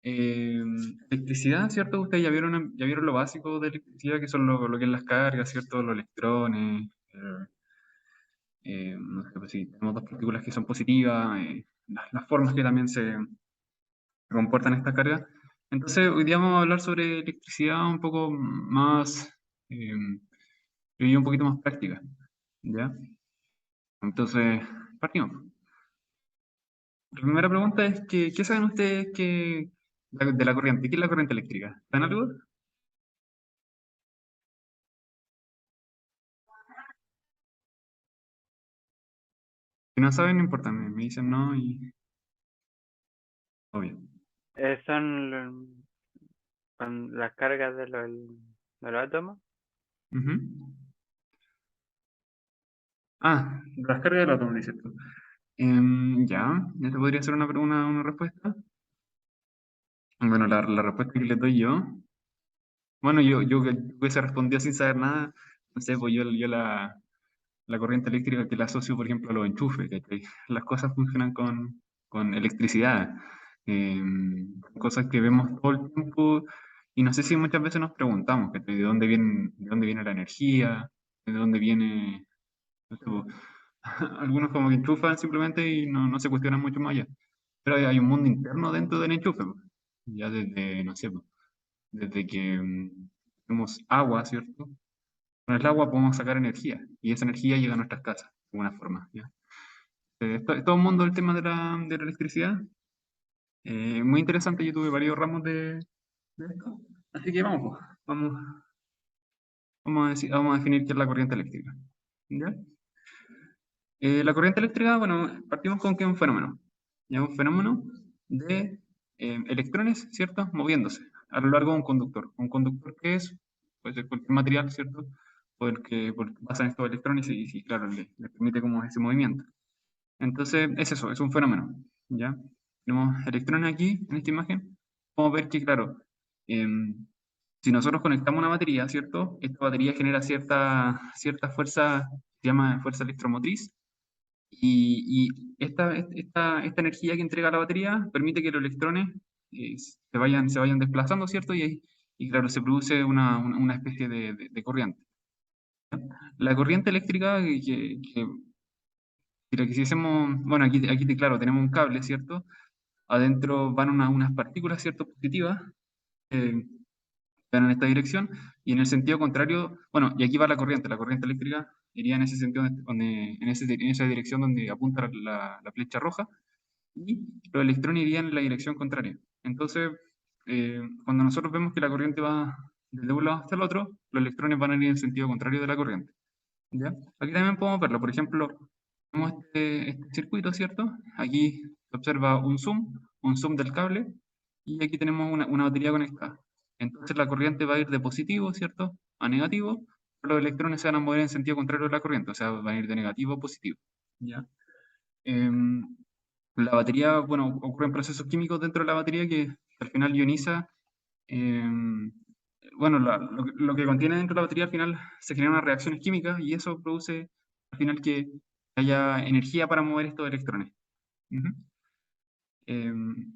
Eh, Electricidad, ¿cierto? Ustedes ya vieron lo básico de electricidad, que son lo que es las cargas, ¿cierto? Los electrones, no sé, pues sí, tenemos dos partículas que son positivas, las formas que también se comportan estas cargas. Entonces, hoy día vamos a hablar sobre electricidad un poco más, eh, yo diría un poquito más práctica, ¿ya? Entonces, partimos. La primera pregunta es que, ¿qué saben ustedes de la corriente? ¿Qué es la corriente eléctrica? ¿Saben algo? Si no saben, no importa, me dicen no y obvio. Son con las cargas de los átomos. Ujú. Ah, las cargas del átomo, dices tú. Ya te podría ser una respuesta. Bueno, la respuesta que les doy yo. Bueno, yo que hubiese respondido sin saber nada, no sé, pues yo la corriente eléctrica que la asocio, por ejemplo, a los enchufes, ¿cachai? Las cosas funcionan con electricidad. Cosas que vemos todo el tiempo y no sé si muchas veces nos preguntamos, ¿cachai? De dónde viene la energía? ¿De dónde viene? No sé, pues, algunos como que enchufan simplemente y no se cuestionan mucho más allá. Pero hay un mundo interno dentro del enchufe, pues. Ya desde, no sé, pues, desde que tenemos agua, ¿cierto? Con el agua podemos sacar energía y esa energía llega a nuestras casas, de alguna forma, ¿ya? Es todo un mundo el tema de la electricidad. Muy interesante, yo tuve varios ramos de esto. Así que vamos, pues, vamos a definir qué es la corriente eléctrica. ¿Ya? La corriente eléctrica, bueno, partimos con que es un fenómeno. Ya, un fenómeno de electrones, ¿cierto? Moviéndose a lo largo de un conductor. Un conductor que es, puede ser cualquier material, ¿cierto? Porque pasan estos electrones y claro, le permite como ese movimiento. Entonces, es eso, es un fenómeno. ¿Ya? Tenemos electrones aquí, en esta imagen. Podemos ver que, claro, em, si nosotros conectamos una batería, ¿cierto? Esta batería genera cierta fuerza, se llama fuerza electromotriz, y esta energía que entrega la batería permite que los electrones se vayan desplazando, ¿cierto? Y claro, se produce una especie de corriente. La corriente eléctrica que si hacemos, bueno, aquí claro, tenemos un cable, ¿cierto? Adentro van unas partículas, ¿cierto? Positivas, que van en esta dirección, y en el sentido contrario, bueno, y aquí va la corriente eléctrica iría en ese sentido, en esa dirección donde apunta la flecha roja, y los electrones irían en la dirección contraria. Entonces, cuando nosotros vemos que la corriente va desde un lado hasta el otro, los electrones van a ir en el sentido contrario de la corriente. ¿Ya? Aquí también podemos verlo. Por ejemplo, tenemos este circuito, ¿cierto? Aquí se observa un zoom del cable, y aquí tenemos una batería conectada. Entonces la corriente va a ir de positivo, ¿cierto? A negativo, pero los electrones se van a mover en sentido contrario de la corriente, o sea, van a ir de negativo a positivo. ¿Ya? Em, la batería, bueno, ocurren procesos químicos dentro de la batería que al final ioniza. em, bueno, lo que contiene dentro de la batería al final se generan unas reacciones químicas y eso produce al final que haya energía para mover estos electrones. Ujú. Em,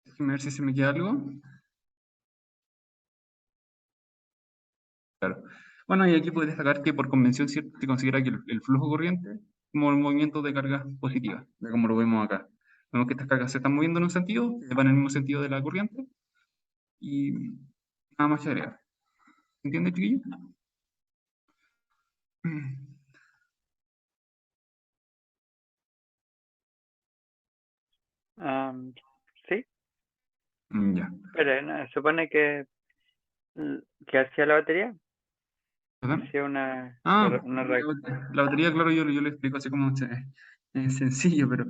Déjeme ver si se me queda algo. Claro. Bueno, y aquí puedes destacar que por convención cierta se considera que el flujo corriente es como el movimiento de cargas positivas, de como lo vemos acá. Vemos que estas cargas se están moviendo en un sentido, que van en el mismo sentido de la corriente, y nada más que agregar. ¿Entiende, chiquillo? Am, sí, Ya. pero no, supone que hacía la batería, ¿Perdón? hacía Ah, una reacción. la batería, claro, yo lo explico así como es sencillo, pero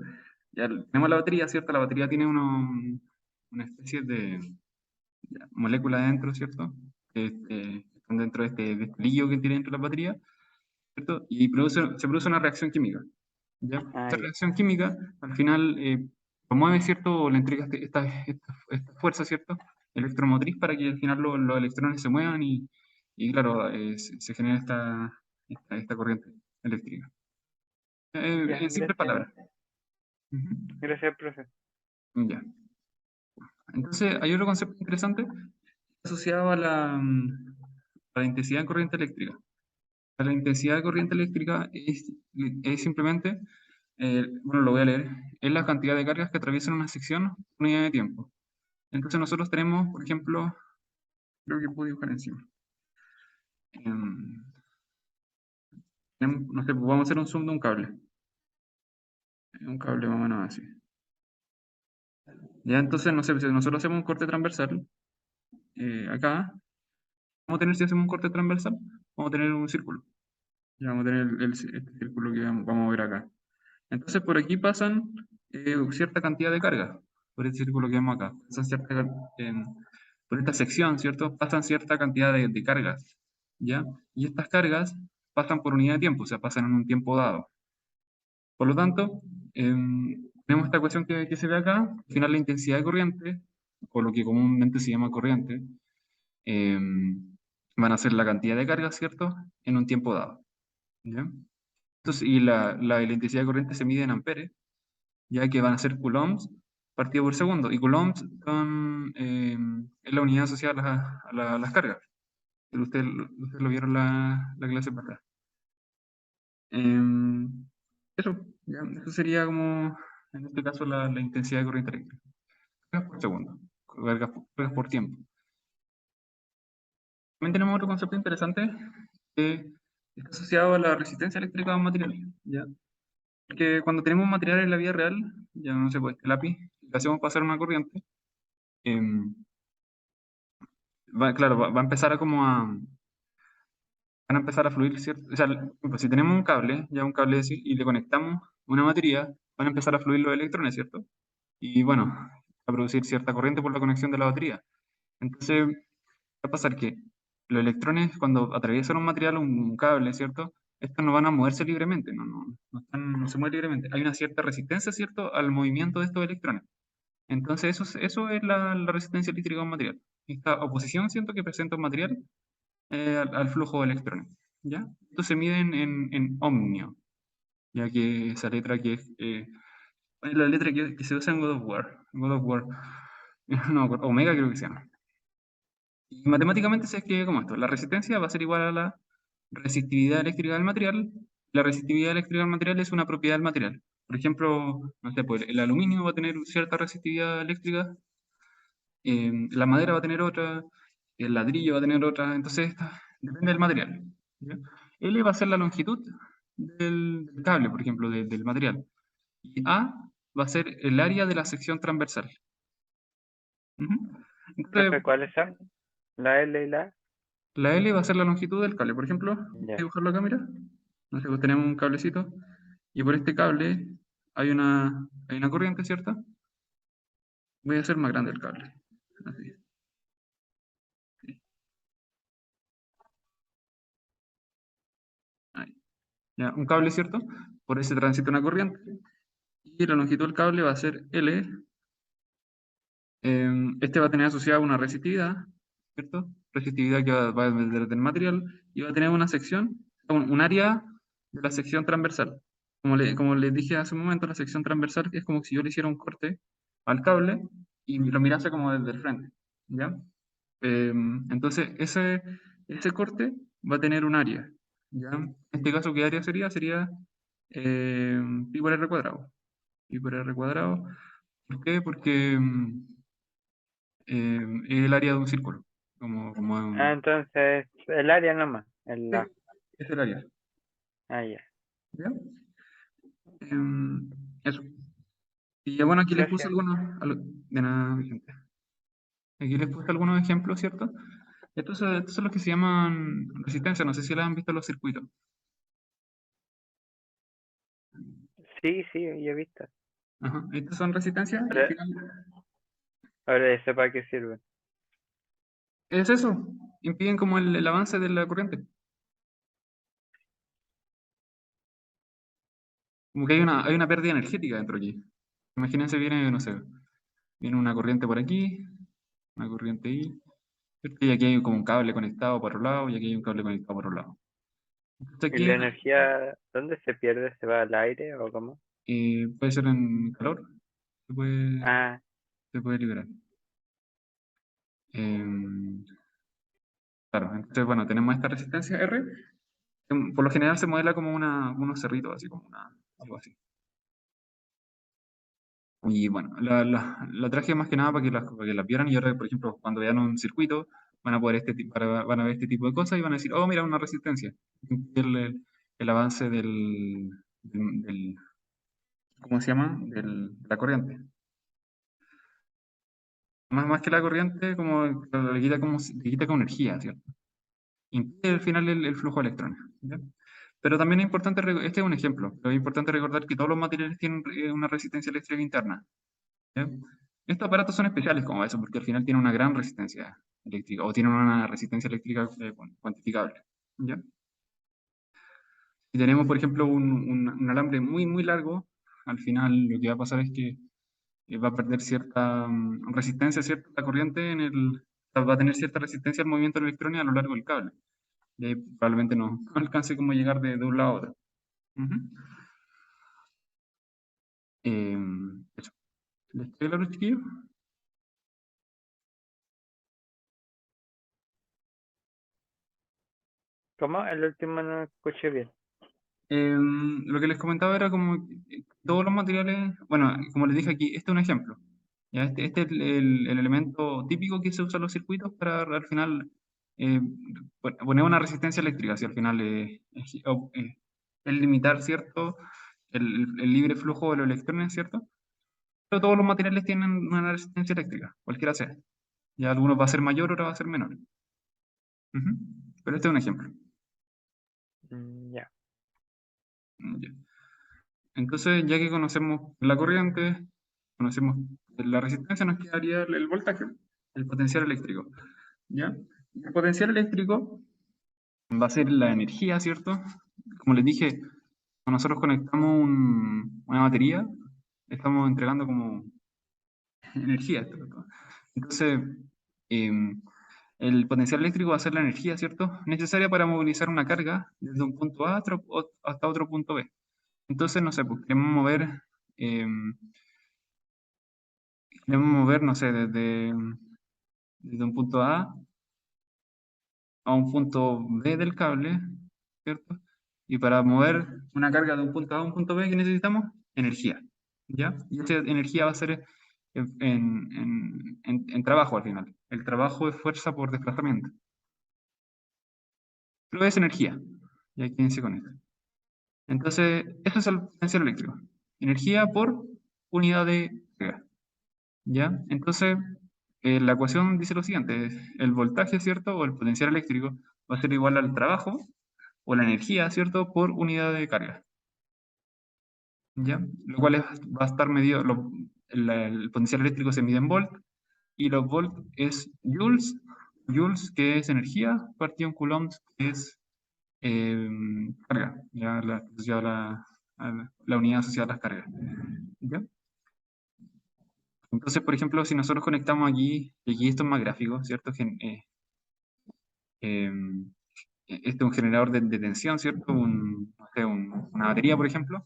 ya tenemos la batería, ¿cierto? La batería tiene una especie de molécula dentro, ¿cierto? Que están dentro de este líquido que tiene dentro de la batería, ¿cierto? Y se produce una reacción química, ¿ya? Ah, Esta ya. reacción química, al final, promueve, ¿cierto? O le entrega esta fuerza, ¿cierto? Electromotriz para que al final los electrones se muevan y claro, se genera esta corriente eléctrica. Ya, En simples gracias. palabras. Ujú. Gracias, profe. Ya. Entonces, hay otro concepto interesante asociado a la intensidad de corriente eléctrica. La intensidad de corriente eléctrica es simplemente, bueno, lo voy a leer, es la cantidad de cargas que atraviesan una sección por unidad de tiempo. Entonces nosotros tenemos, por ejemplo, creo que puedo dibujar encima. Em, no sé, vamos a hacer un zoom de un cable más o menos así. Ya, entonces, no sé, si nosotros hacemos un corte transversal, acá, vamos a tener, si hacemos un corte transversal, vamos a tener un círculo. Ya vamos a tener este círculo que vamos a ver acá. Entonces, por aquí pasan cierta cantidad de cargas, por este círculo que vemos acá. Por esta sección, ¿cierto? Pasan cierta cantidad de cargas, ¿ya? Y estas cargas pasan por unidad de tiempo, o sea, pasan en un tiempo dado. Por lo tanto, tenemos esta ecuación que se ve acá, al final la intensidad de corriente, o lo que comúnmente se llama corriente, van a ser la cantidad de cargas, ¿cierto? En un tiempo dado, ¿ya? Entonces, y la intensidad de corriente se mide en amperes, ya que van a ser coulombs partido por segundo. Y coulombs es la unidad asociada a las cargas. Ustedes lo vieron la clase pasada. Em, eso, ya, eso sería como, en este caso, la intensidad de corriente eléctrica. Cargas por segundo, cargas por tiempo. También tenemos otro concepto interesante que está asociado a la resistencia eléctrica de un material. ¿Ya? Porque cuando tenemos un material en la vida real, ya no sé, pues este lápiz, le hacemos pasar una corriente, em, claro, va a empezar van a empezar a fluir, ¿cierto? O sea, por ejemplo, si tenemos un cable, ya un cable así, y le conectamos una batería, van a empezar a fluir los electrones, ¿cierto? Y bueno, a producir cierta corriente por la conexión de la batería. Entonces, va a pasar que los electrones, cuando atraviesan un material, un cable, ¿cierto? Estos no van a moverse libremente, no se mueven libremente. Hay una cierta resistencia, ¿cierto?, al movimiento de estos electrones. Entonces, eso es la resistencia eléctrica de un material. Esta oposición, siento que presenta un material al flujo de electrones. ¿Ya? Esto se mide en ohmio, ya que esa letra que es la letra que se usa en God of War. God of War. No me acuerdo, Omega creo que se llama. Y matemáticamente se escribe como esto. La resistencia va a ser igual a la resistividad eléctrica del material. La resistividad eléctrica del material es una propiedad del material. Por ejemplo, no sé, pues el aluminio va a tener cierta resistividad eléctrica, la madera va a tener otra, el ladrillo va a tener otra, entonces depende del material. ¿Ya? L va a ser la longitud del cable, por ejemplo, del material. Y A va a ser el área de la sección transversal. Ujú. Entonces, Profe, ¿cuáles son? La L y la A. la L va a ser la longitud del cable. Por ejemplo, voy a Ya. dibujar la cámara. No sé, pues tenemos un cablecito y por este cable hay una corriente, ¿cierto? Voy a hacer más grande el cable. Así. Ahí. Ya, un cable, ¿cierto? Por ese transita una corriente. Y la longitud del cable va a ser L. Este va a tener asociada una resistividad, ¿cierto? Resistividad que va a depender del material y va a tener una sección, un área de la sección transversal. Como les dije hace un momento, la sección transversal es como si yo le hiciera un corte al cable y lo mirase como desde el frente, ¿ya? Entonces, ese corte va a tener un área, ¿ya? En este caso, ¿qué área sería? Sería pi por r cuadrado. Pi por r cuadrado. ¿Por qué? Porque es el área de un círculo. Ah, entonces, el área nomás. Sí, La. es el área. Ah, ya. ¿Ya? Eso. Y ya bueno, aquí les puse Gracias. algunos, de nada, mi gente. Aquí les puse algunos ejemplos, ¿cierto? Estos son los que se llaman resistencia. No sé si las han visto en los circuitos. Sí, sí, ya he visto. Ajá. Estos son resistencias y al Ahora, final ahora ya sé para qué sirve. es eso. Impiden como el avance de la corriente. Como que hay una pérdida energética dentro aquí. Imagínense, viene, no sé, viene una corriente por aquí, una corriente ahí, ¿cierto? Y aquí hay como un cable conectado por un lado y aquí hay un cable conectado por un lado. Entonces ¿Y aquí la energía dónde se pierde? ¿Se va al aire o cómo? puede ser en calor, se puede, Ah, se puede liberar. Em, claro, entonces, bueno, tenemos esta resistencia R. Por lo general se modela como unos cerritos, así como algo así. Y bueno, la traje más que nada para que las vieran y ahora, por ejemplo, cuando vean un circuito, van a poder van a ver este tipo de cosas y van a decir, oh, mira, una resistencia. El avance del- ¿cómo se llama? La corriente. Más que la corriente, como le quita como energía, ¿cierto? Impide al final el flujo de electrones. ¿Ya? Pero también es importante, este es un ejemplo, pero es importante recordar que todos los materiales tienen una resistencia eléctrica interna. ¿Ya? Estos aparatos son especiales como eso, porque al final tienen una gran resistencia eléctrica, o tienen una resistencia eléctrica cuantificable. ¿Ya? Si tenemos, por ejemplo, un alambre muy largo, al final lo que va a pasar es que va a perder cierta resistencia, cierta corriente va a tener cierta resistencia al movimiento de electrones a lo largo del cable. Y ahí probablemente no alcance como llegar de un lado a otro. Ujú. Eso. ¿Les quedó claro, chiquillos? ¿Cómo? El último no escuché bien. Lo que les comentaba era como que todos los materiales, bueno, como les dije aquí, este es un ejemplo. ¿Ya? Este es el elemento típico que se usa en los circuitos para al final eh, poner una resistencia eléctrica, si al final es limitar, ¿cierto? El libre flujo de los electrones, ¿cierto? Pero todos los materiales tienen una resistencia eléctrica, cualquiera sea. Ya algunos va a ser mayor, otros va a ser menor. Ujú. Pero este es un ejemplo. Ya. Ya. Entonces, ya que conocemos la corriente, conocemos la resistencia, nos quedaría el voltaje, el potencial eléctrico. ¿Ya? El potencial eléctrico va a ser la energía, ¿cierto? Como les dije, cuando nosotros conectamos una batería, estamos entregando como energía, ¿cierto? Entonces, em, el potencial eléctrico va a ser la energía, ¿cierto? Necesaria para movilizar una carga desde un punto A hasta otro punto B. Entonces, no sé, pues em, queremos mover, no sé, desde un punto a un punto B del cable, ¿cierto? Y para mover una carga de un punto A a un punto B, ¿qué necesitamos? Energía, ¿ya? Y esa energía va a ser en trabajo al final. El trabajo es fuerza por desplazamiento. Pero es energía. Y aquí quédense con esto. Entonces, eso es el potencial eléctrico. Energía por unidad de carga. ¿Ya? Entonces, la ecuación dice lo siguiente, el voltaje, ¿cierto? O el potencial eléctrico va a ser igual al trabajo o la energía, ¿cierto? Por unidad de carga. ¿Ya? Lo cual va a estar medido, el potencial eléctrico se mide en volt y los volt es joules, joules que es energía, partido en coulombs que es eh, carga, ya asociado la unidad asociada a las cargas. ¿Ya? Entonces, por ejemplo, si nosotros conectamos aquí, y aquí esto es más gráfico, ¿cierto? Este es un generador de tensión, ¿cierto? No sé, una batería, por ejemplo.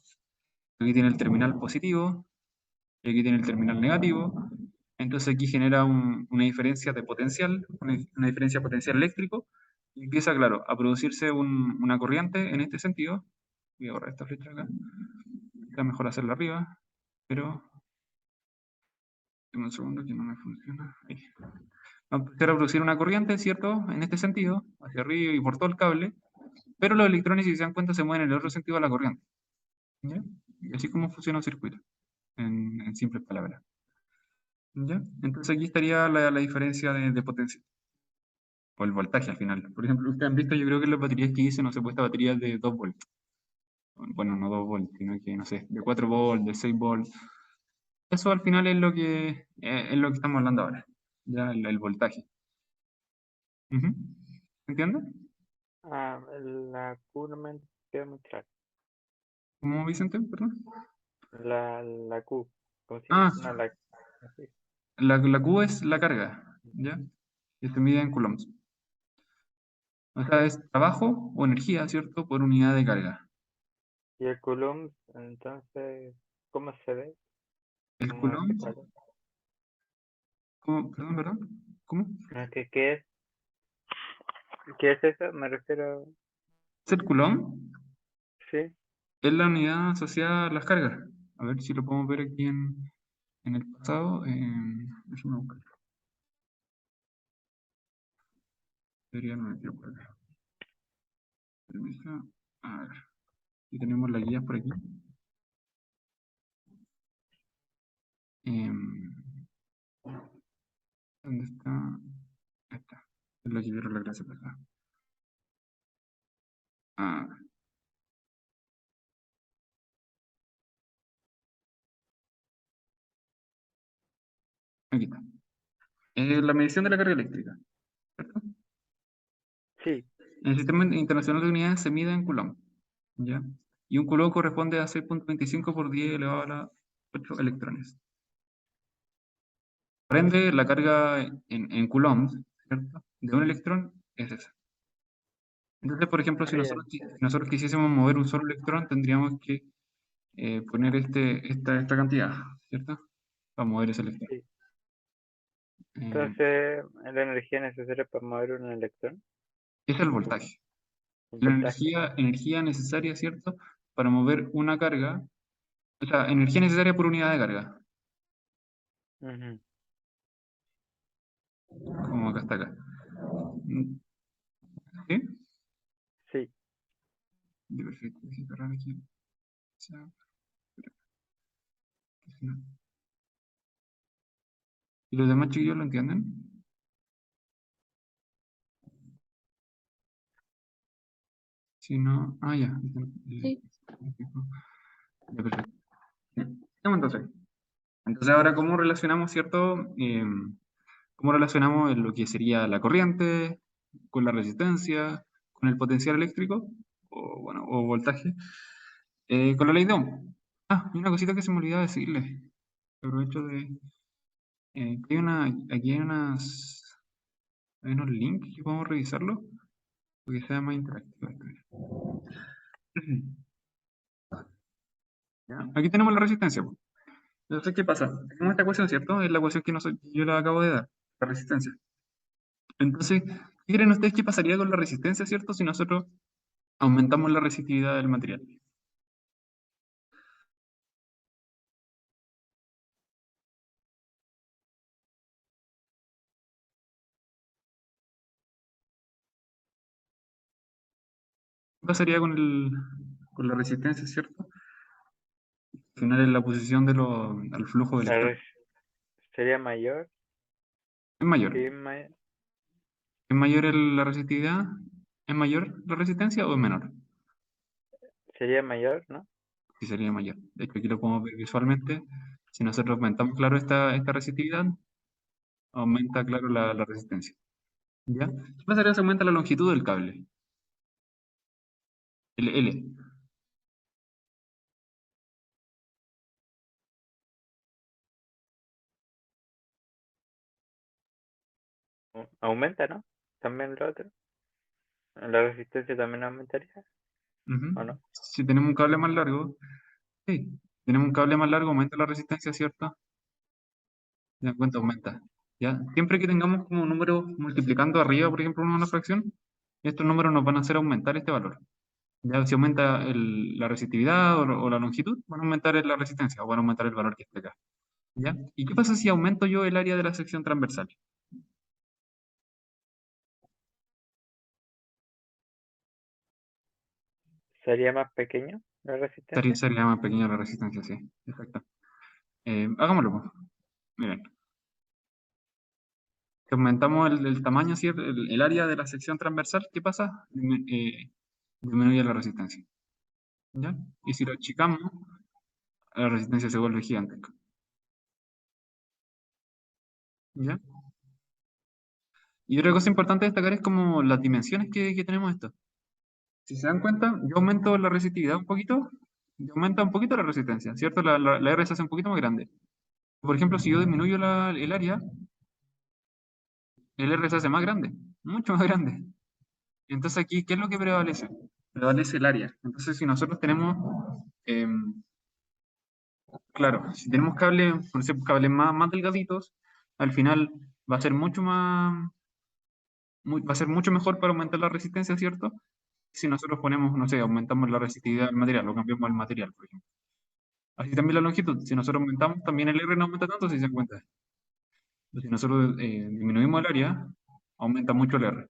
Aquí tiene el terminal positivo y aquí tiene el terminal negativo. Entonces aquí genera una diferencia de potencial, una diferencia potencial eléctrico, y empieza, claro, a producirse una corriente en este sentido. Voy a borrar esta flecha acá. Está mejor hacerla arriba, pero... Dame un segundo que no me funciona. Ahí. Va a empezar a producir una corriente, ¿cierto? En este sentido, hacia arriba y por todo el cable, pero los electrones, si se dan cuenta, se mueven en el otro sentido de la corriente. ¿Ya? Y así como funciona un circuito, en simples palabras. ¿Ya? Entonces aquí estaría la diferencia de potencia, o el voltaje al final. Por ejemplo, ustedes han visto, yo creo que las baterías que dicen, no sé, puesta baterías de 2 volts. Bueno, no 2 volts, sino que, no sé, de 4 volts, de 6 volts. Eso al final es lo que estamos hablando ahora, ya el voltaje. Ujú. ¿Entiendes? Ah, la Q no me queda muy claro. ¿Cómo, Vicente? Perdón. La Q. ¿Cómo se llama? Ah, No, la... así. la Q es la carga, ¿ya? Que se mide en coulombs. O sea, es trabajo o energía, ¿cierto? Por unidad de carga. Y el Coulomb, entonces, ¿cómo se ve? El ¿Cómo se coulomb, cuadra? perdón, perdón. ¿Cómo? ¿Qué es eso? Me refiero, ¿Es el Coulomb? sí, Es la unidad asociada a las cargas. A ver si lo podemos ver aquí en el pasado. Déjame buscar. Debería no me quiero por acá. Permiso. A ver, aquí tenemos las guías por aquí. Em, ¿Dónde está? Ahí está. Es lo que vieron la clase pasada. Ah, aquí está. La medición de la carga eléctrica, ¿cierto? sí, En el Sistema Internacional de Unidades se mide en Coulomb, ¿ya? Y un Coulomb corresponde a 6,25 por 10 elevado a la 8 electrones. Por ende, la carga en coulombs, ¿cierto? De un electrón es esa. Entonces, por ejemplo, ah, ya, si nosotros quisiésemos mover un solo electrón, tendríamos que poner esta cantidad, ¿cierto? Para mover ese electrón. sí. Eh, Entonces, la energía necesaria para mover un electrón, es el voltaje. el La voltaje. energía necesaria, ¿cierto? Para mover una carga, o sea, energía necesaria por unidad de carga, Ujú, como acá está acá. Mm, ¿Sí? sí, Ya, perfecto. Voy a cerrar aquí. Ya, si no- ¿Y los demás chiquillos lo entienden? Si no, ya. Sí. Ya, perfecto. Ya. Sigamos entonces ahora, ¿cómo relacionamos, cierto? ¿Cómo relacionamos lo que sería la corriente con la resistencia, con el potencial eléctrico, o, bueno, o voltaje, con la ley de Ohm? Y una cosita que se me olvidaba decirle. Aprovecho de. Aquí hay unos links que podemos revisarlo, porque sea más interactivo esto. ¿Ya? Aquí tenemos la resistencia, pues. Entonces, ¿qué pasa? Tenemos esta ecuación, ¿cierto? Es la ecuación que yo la acabo de dar, la resistencia. Entonces, ¿qué creen ustedes que pasaría con la resistencia, ¿cierto? Si nosotros aumentamos la resistividad del material. ¿Qué pasaría con la resistencia, ¿cierto? Al final es la posición al flujo de la electrones. sería mayor, Es mayor. sí, ¿Es mayor la resistividad? ¿Es mayor la resistencia o es menor? sería mayor, ¿no? Sí, sería mayor. De hecho, aquí lo podemos ver visualmente. Si nosotros aumentamos, claro, esta resistividad, aumenta, claro, la resistencia. ¿Ya? ¿Qué pasaría si aumenta la longitud del cable? El L. Aumenta, ¿no? También lo otro. La resistencia también aumentaría, Ujú. ¿o no? Si tenemos un cable más largo, sí. Tenemos un cable más largo, aumenta la resistencia, ¿cierto? Ya cuenta, aumenta. ¿Ya? Siempre que tengamos como números multiplicando arriba, por ejemplo, una fracción, estos números nos van a hacer aumentar este valor. Ya si aumenta la resistividad o la longitud, van a aumentar la resistencia o van a aumentar el valor que esté acá. ¿Ya? ¿Y qué pasa si aumento yo el área de la sección transversal? ¿Sería más pequeño la Sería, resistencia? sería más pequeña la resistencia, sí. Exacto. Hagámoslo, pues. Miren, si aumentamos el tamaño, ¿cierto? El área de la sección transversal, ¿qué pasa? Disminuye la resistencia. ¿Ya? Y si lo achicamos, la resistencia se vuelve gigantesca. ¿Ya? Y otra cosa importante destacar es como las dimensiones que tenemos esto. Si se dan cuenta, yo aumento la resistividad un poquito, y aumenta un poquito la resistencia, ¿cierto? La R se hace un poquito más grande. Por ejemplo, si yo disminuyo el área, el R se hace más grande, mucho más grande. Entonces aquí, ¿qué es lo que prevalece? Prevalece el área. Entonces, si nosotros tenemos, claro, si tenemos cables, por ejemplo, cables más delgaditos, al final va a ser mucho más, va a ser mucho mejor para aumentar la resistencia, ¿cierto? Si nosotros ponemos, no sé, aumentamos la resistividad del material o cambiamos el material, por ejemplo. Así también la longitud. Si nosotros aumentamos, también el R no aumenta tanto si se dan cuenta. Si nosotros disminuimos el área, aumenta mucho el R.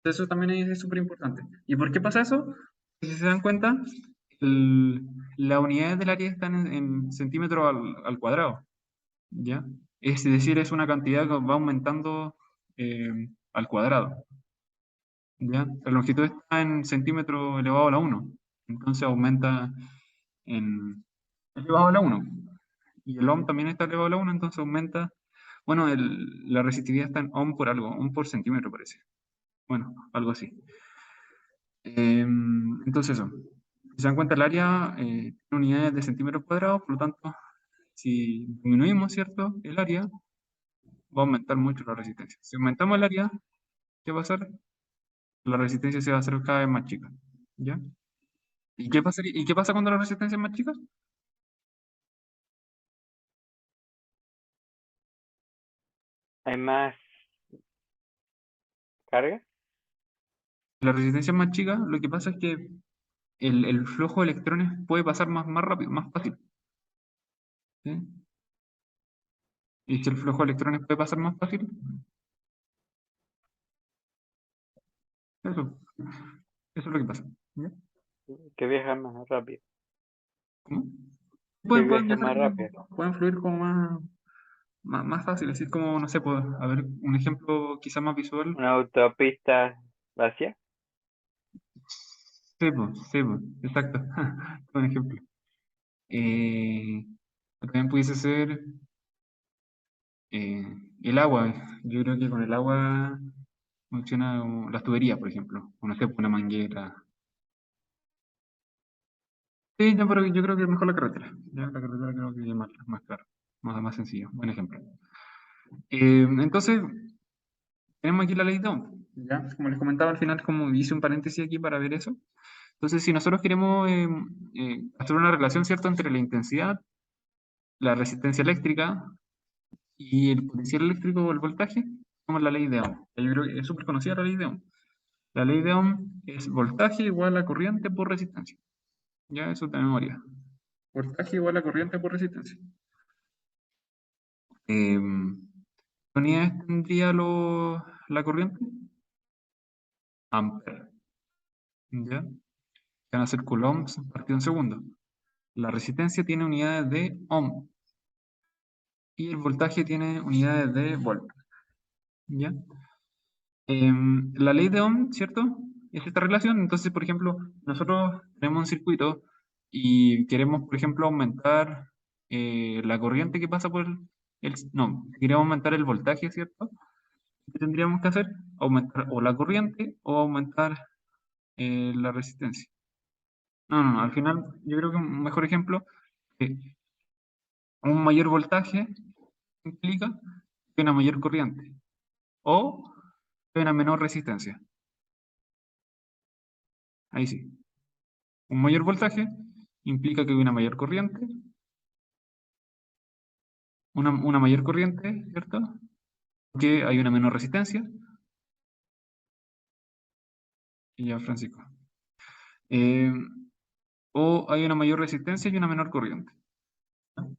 Eso también es súper importante. ¿Y por qué pasa eso? Si se dan cuenta, el- las unidades del área están en centímetros al cuadrado, ¿ya? Es decir, es una cantidad que va aumentando al cuadrado, ¿ya? La longitud está en centímetros elevado a la uno, entonces aumenta en elevado a la uno. Y el ohm también está elevado a la uno, entonces aumenta. Bueno, la resistividad está en ohm por algo, ohm por centímetro parece. Bueno, algo así. Entonces eso. Si se dan cuenta, el área tiene unidades de centímetros cuadrados, por lo tanto, si disminuimos, ¿cierto? El área, va a aumentar mucho la resistencia. Si aumentamos el área, ¿qué va a pasar? La resistencia se va a hacer cada vez más chica, ¿ya? ¿Y qué pasa cuando la resistencia es más chica? ¿Hay más carga? La resistencia es más chica, lo que pasa es que el flujo de electrones puede pasar más rápido, más fácil, ¿sí? Y si el flujo de electrones puede pasar más fácil, eso, eso es lo que pasa, ¿ya? Que viaja más rápido. ¿Cómo? Que Pueden viaje viajar más rápido. pueden fluir como más fácil, así como, no sé, pues, a ver, un ejemplo quizá más visual. Una autopista vacía. Sí, pues, exacto. Un ejemplo. También pudiese ser eh, el agua. Yo creo que con el agua funciona como las tuberías, por ejemplo. O no sé, pues, una manguera. Sí, no, pero yo creo que es mejor la carretera. Ya, la carretera creo que es más claro, más sencillo. Buen ejemplo. Entonces, tenemos aquí la ley de Ohm. Ya, como les comentaba al final, como hice un paréntesis aquí para ver eso. Entonces, si nosotros queremos hacer una relación, ¿cierto?, entre la intensidad, la resistencia eléctrica y el potencial eléctrico o el voltaje, tenemos la ley de Ohm. Yo creo que es súper conocida la ley de Ohm. La ley de Ohm es voltaje igual a corriente por resistencia. Ya, eso de memoria. Voltaje igual a corriente por resistencia. Eh, ¿Qué unidades tendría la corriente? Ampere. ¿Ya? Que van a ser coulombs partido en segundo. La resistencia tiene unidades de ohm y el voltaje tiene unidades de volt. ¿Ya? La ley de Ohm, ¿cierto? Es esta relación. Entonces, por ejemplo, nosotros tenemos un circuito y queremos, por ejemplo, aumentar la corriente que pasa por no, queremos aumentar el voltaje, ¿cierto? ¿Qué tendríamos que hacer? Aumentar o la corriente o aumentar la resistencia. No, al final yo creo que un mejor ejemplo, eh, un mayor voltaje implica que una mayor corriente o que una menor resistencia. Ahí sí. Un mayor voltaje implica que hay una mayor corriente, una mayor corriente, ¿cierto? Que hay una menor resistencia. Y ya, Francisco. Eh, o hay una mayor resistencia y una menor corriente, ¿no?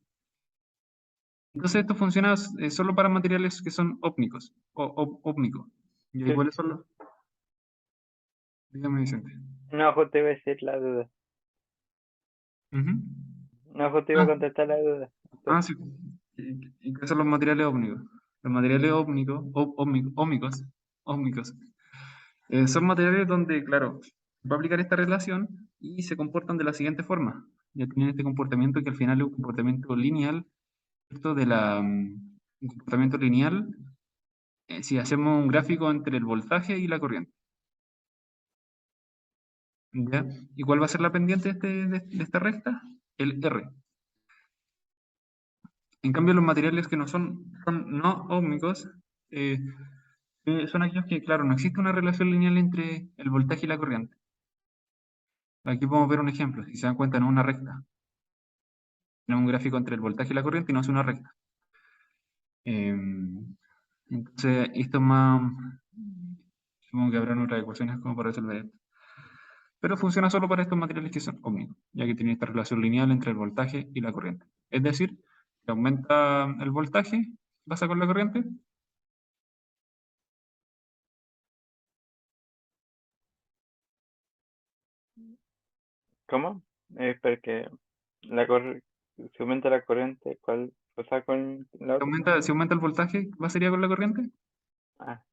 Entonces esto funciona solo para materiales que son ópticos, ópticos. ¿Y ahí Sí. cuáles son los? Dígame, Vicente. No, justo iba a decir la duda. Ujú. No, justo iba a Ah, contestar la duda. sí. ¿Y qué son los materiales ópticos? Los materiales ópticos, ópticos, son materiales donde, claro, va a aplicar esta relación y se comportan de la siguiente forma. Ya tienen este comportamiento que al final es un comportamiento lineal, ¿cierto? Un comportamiento lineal, si hacemos un gráfico entre el voltaje y la corriente. ¿Ya? ¿Y cuál va a ser la pendiente de esta recta? El R. En cambio, los materiales que no son no óhmicos, eh, son aquellos que, claro, no existe una relación lineal entre el voltaje y la corriente. Aquí podemos ver un ejemplo. Si se dan cuenta, no es una recta. Tenemos un gráfico entre el voltaje y la corriente y no es una recta. Entonces, esto es más, supongo que habrán otras ecuaciones como para resolver esto. Pero funciona solo para estos materiales que son ómnicos, ya que tienen esta relación lineal entre el voltaje y la corriente. Es decir, que aumenta el voltaje, ¿qué pasa con la corriente? ¿Cómo? Es porque la cor se aumenta la corriente, ¿cuál cosa con la otra? Si aumenta el voltaje, ¿qué pasaría con la corriente? Ah,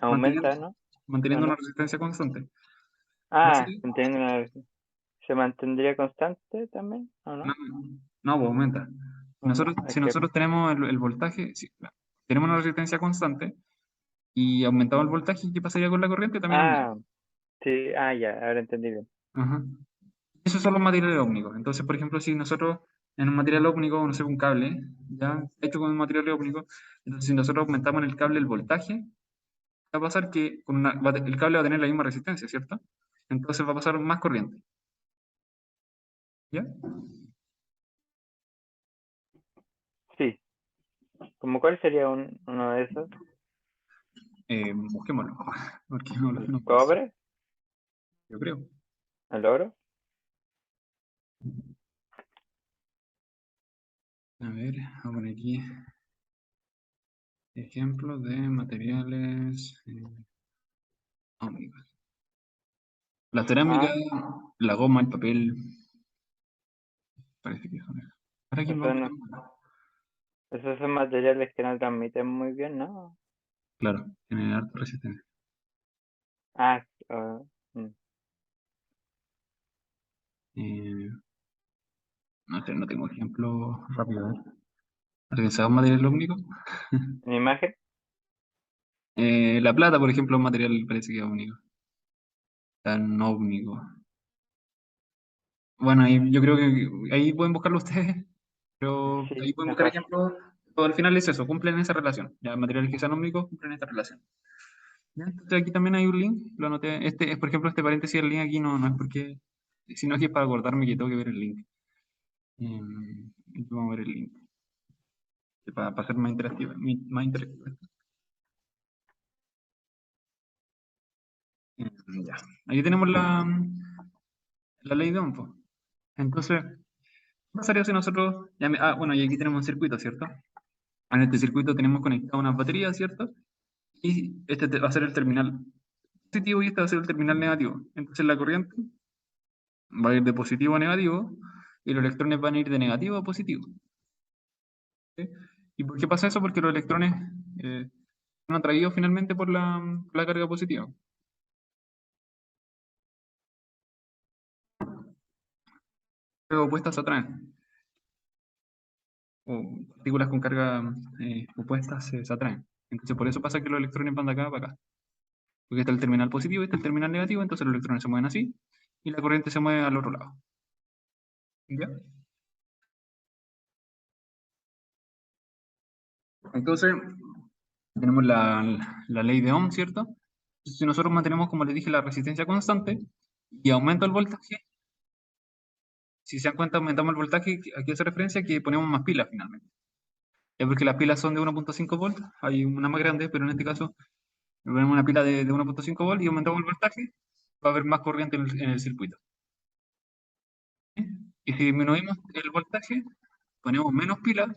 Manteniendo, aumenta, ¿no? ¿O manteniendo una no? resistencia constante. Ah, Básicamente, entiendo. ¿Se mantendría constante también? ¿O no, no? no, pues aumenta. ¿O no? Es Si que, nosotros tenemos el voltaje, sí, claro, tenemos una resistencia constante y aumentamos el voltaje, ¿qué pasaría con la corriente? También aumenta. ah, sí, ya, ahora entendí bien. Ajá. Esos son los materiales ómnicos. Entonces, por ejemplo, si nosotros en un material ómnico, no sé, un cable, ya hecho con un material ómnico, entonces si nosotros aumentamos en el cable el voltaje, va a pasar que el cable va a tener la misma resistencia, ¿cierto? Entonces va a pasar más corriente. ¿Ya? Sí, ¿como cuál sería uno de esos? Busquémoslo. Porque no, ¿El no pasa. cobre? Yo creo. ¿El oro? A ver, vamos a poner aquí ejemplos de materiales ómnicos. La cerámica, Ah, la goma, el papel, parece que son esos. Ahora aquí esos, vamos no, esos son materiales que no transmiten muy bien, ¿no? claro, tienen harta resistencia. Ah, ah, mm. Eh, no sé, no tengo ejemplo rápido. A ver. ¿Realizado un material ómnico? ¿Una imagen? La plata, por ejemplo, es un material parece que es único. Tan ómnico. Bueno, yo creo que ahí pueden buscarlo ustedes, pero Sí, ahí pueden buscar mejor. ejemplos. Pero al final es eso, cumplen esa relación. Ya, materiales que sean ómnicos cumplen esta relación. Ya, entonces aquí también hay un link, lo anoté. Este es, por ejemplo, este paréntesis del link aquí no es porque, sino que es para acordarme que tengo que ver el link. Vamos a ver el link, para hacer más interactivo. Más interactivo. Ya. Aquí tenemos la ley de Ohm, po. Entonces, ¿qué pasaría si nosotros... bueno, y aquí tenemos un circuito, ¿cierto? En este circuito tenemos conectada unas baterías, ¿cierto? Y este va a ser el terminal positivo y este va a ser el terminal negativo. Entonces la corriente va a ir de positivo a negativo y los electrones van a ir de negativo a positivo. ¿Sí? ¿Y por qué pasa eso? Porque los electrones eh, son atraídos finalmente por la carga positiva. Pero opuestas se atraen. O partículas con carga opuestas se atraen. Entonces por eso pasa que los electrones van de acá para acá. Porque está el terminal positivo y está el terminal negativo, entonces los electrones se mueven así y la corriente se mueve al otro lado. ¿Ya? Entonces, tenemos la ley de Ohm, ¿cierto? Si nosotros mantenemos, como les dije, la resistencia constante y aumento el voltaje, si se dan cuenta, aumentamos el voltaje, aquí hace referencia que ponemos más pilas finalmente. Ya porque las pilas son de 1.5 volts, hay una más grande, pero en este caso ponemos una pila de 1.5 volts y aumentamos el voltaje, va a haber más corriente en el circuito. ¿Sí? Y si disminuimos el voltaje, ponemos menos pilas, va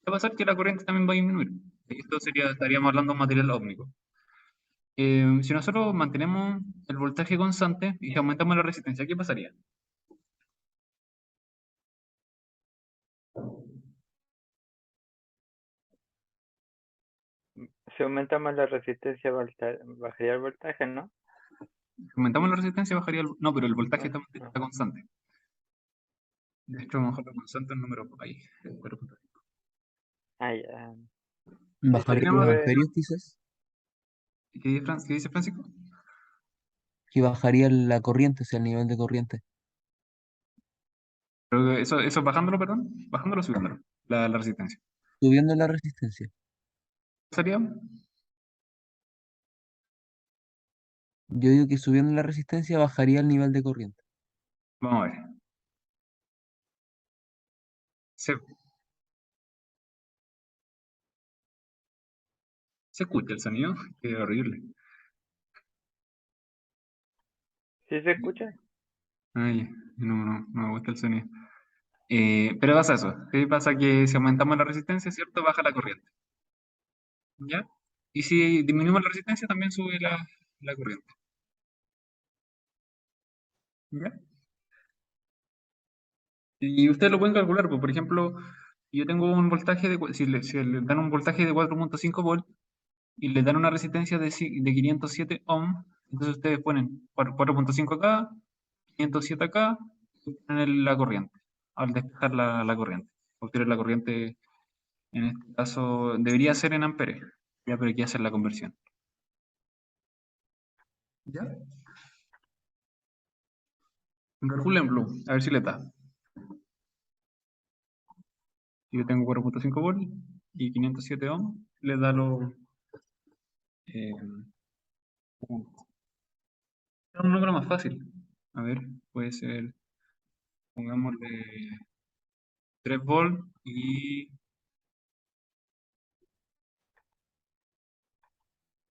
a pasar que la corriente también va a disminuir. Esto estaríamos hablando de un material óptico. Si nosotros mantenemos el voltaje constante y aumentamos la resistencia, ¿qué pasaría? Si aumenta más la resistencia, bajaría el voltaje, ¿no? Si aumentamos la resistencia, bajaría el... No, pero el voltaje No, no. está constante. De hecho, a lo mejor lo constante es un número ahí. 4.5. Ya. Sí, Ahí sí, Bajaría los tenemos... estuve. amperios quizás, ¿Qué dice Francisco? que bajaría la corriente, o sea, el nivel de corriente, Pero eso bajándolo, perdón. Bajándolo o subiéndolo. La resistencia. subiendo la resistencia. ¿Qué sería? Yo digo que subiendo la resistencia bajaría el nivel de corriente. Vamos a ver. Sí. ¿Se escucha el sonido? Qué horrible. ¿Sí se escucha? Ay, no me gusta el sonido. Pero pasa eso. ¿Sí? Pasa que si aumentamos la resistencia, ¿cierto? Baja la corriente. ¿Ya? Y si disminuimos la resistencia, también sube la corriente. ¿Ya? Y ustedes lo pueden calcular, pues, por ejemplo, yo tengo un voltaje si le dan un voltaje de 4,5 volts y le dan una resistencia de 507 ohms, entonces ustedes ponen 4,5 acá, 507 acá, y ponen la corriente, al despejar la corriente. Obtener la corriente, en este caso, debería ser en amperes, ya, pero hay que hacer la conversión. ¿Ya? Calculenlo, a ver si le da. Yo tengo 4,5 volts y 507 ohms, le da eh, un número más fácil. A ver, puede ser, pongámosle 3 volts y,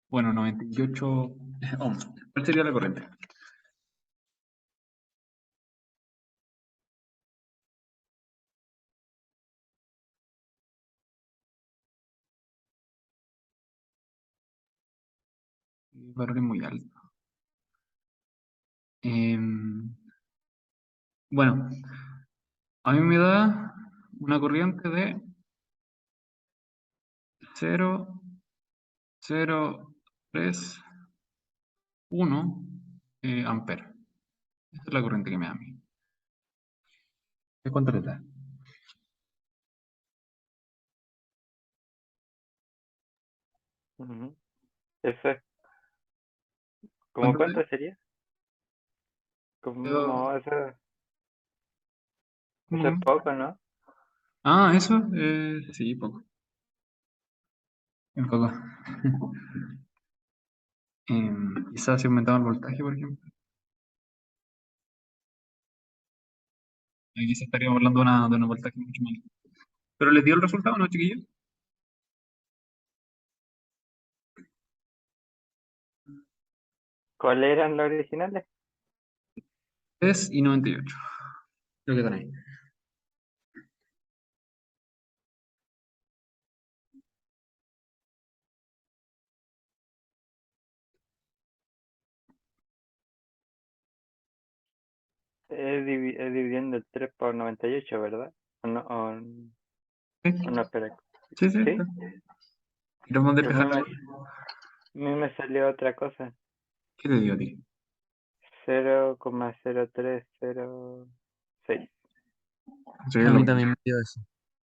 bueno, 98 ohms. ¿Cuál sería la corriente? Valor es muy alto. Bueno, a mí me da una corriente de 0,031 amperes. Esa es la corriente que me da a mí. ¿Qué cuánto le da? Ujú. Eso es. ¿Cómo ¿Cuánto le da? cuánto sería? Yo- Como eso es ¿cómo? poco, ¿no? Ah, eso, sí, poco. Un poco. Quizás si aumentaba el voltaje, por ejemplo. Aquí se estaríamos hablando de una voltaje mucho más alto. ¿Pero les dio el resultado, no, chiquillos? ¿Cuáles eran los originales? 3 y 98. Creo que están ahí. Es dividiendo el 3 por 98, ¿verdad? O no, Sí, espera. sí, sí. ¿Sí? Queremos Pero a despejar mí a mí me salió otra cosa. ¿Qué te dio a ti? 0,0306. Sí, A es lo mí mismo. también me dio eso.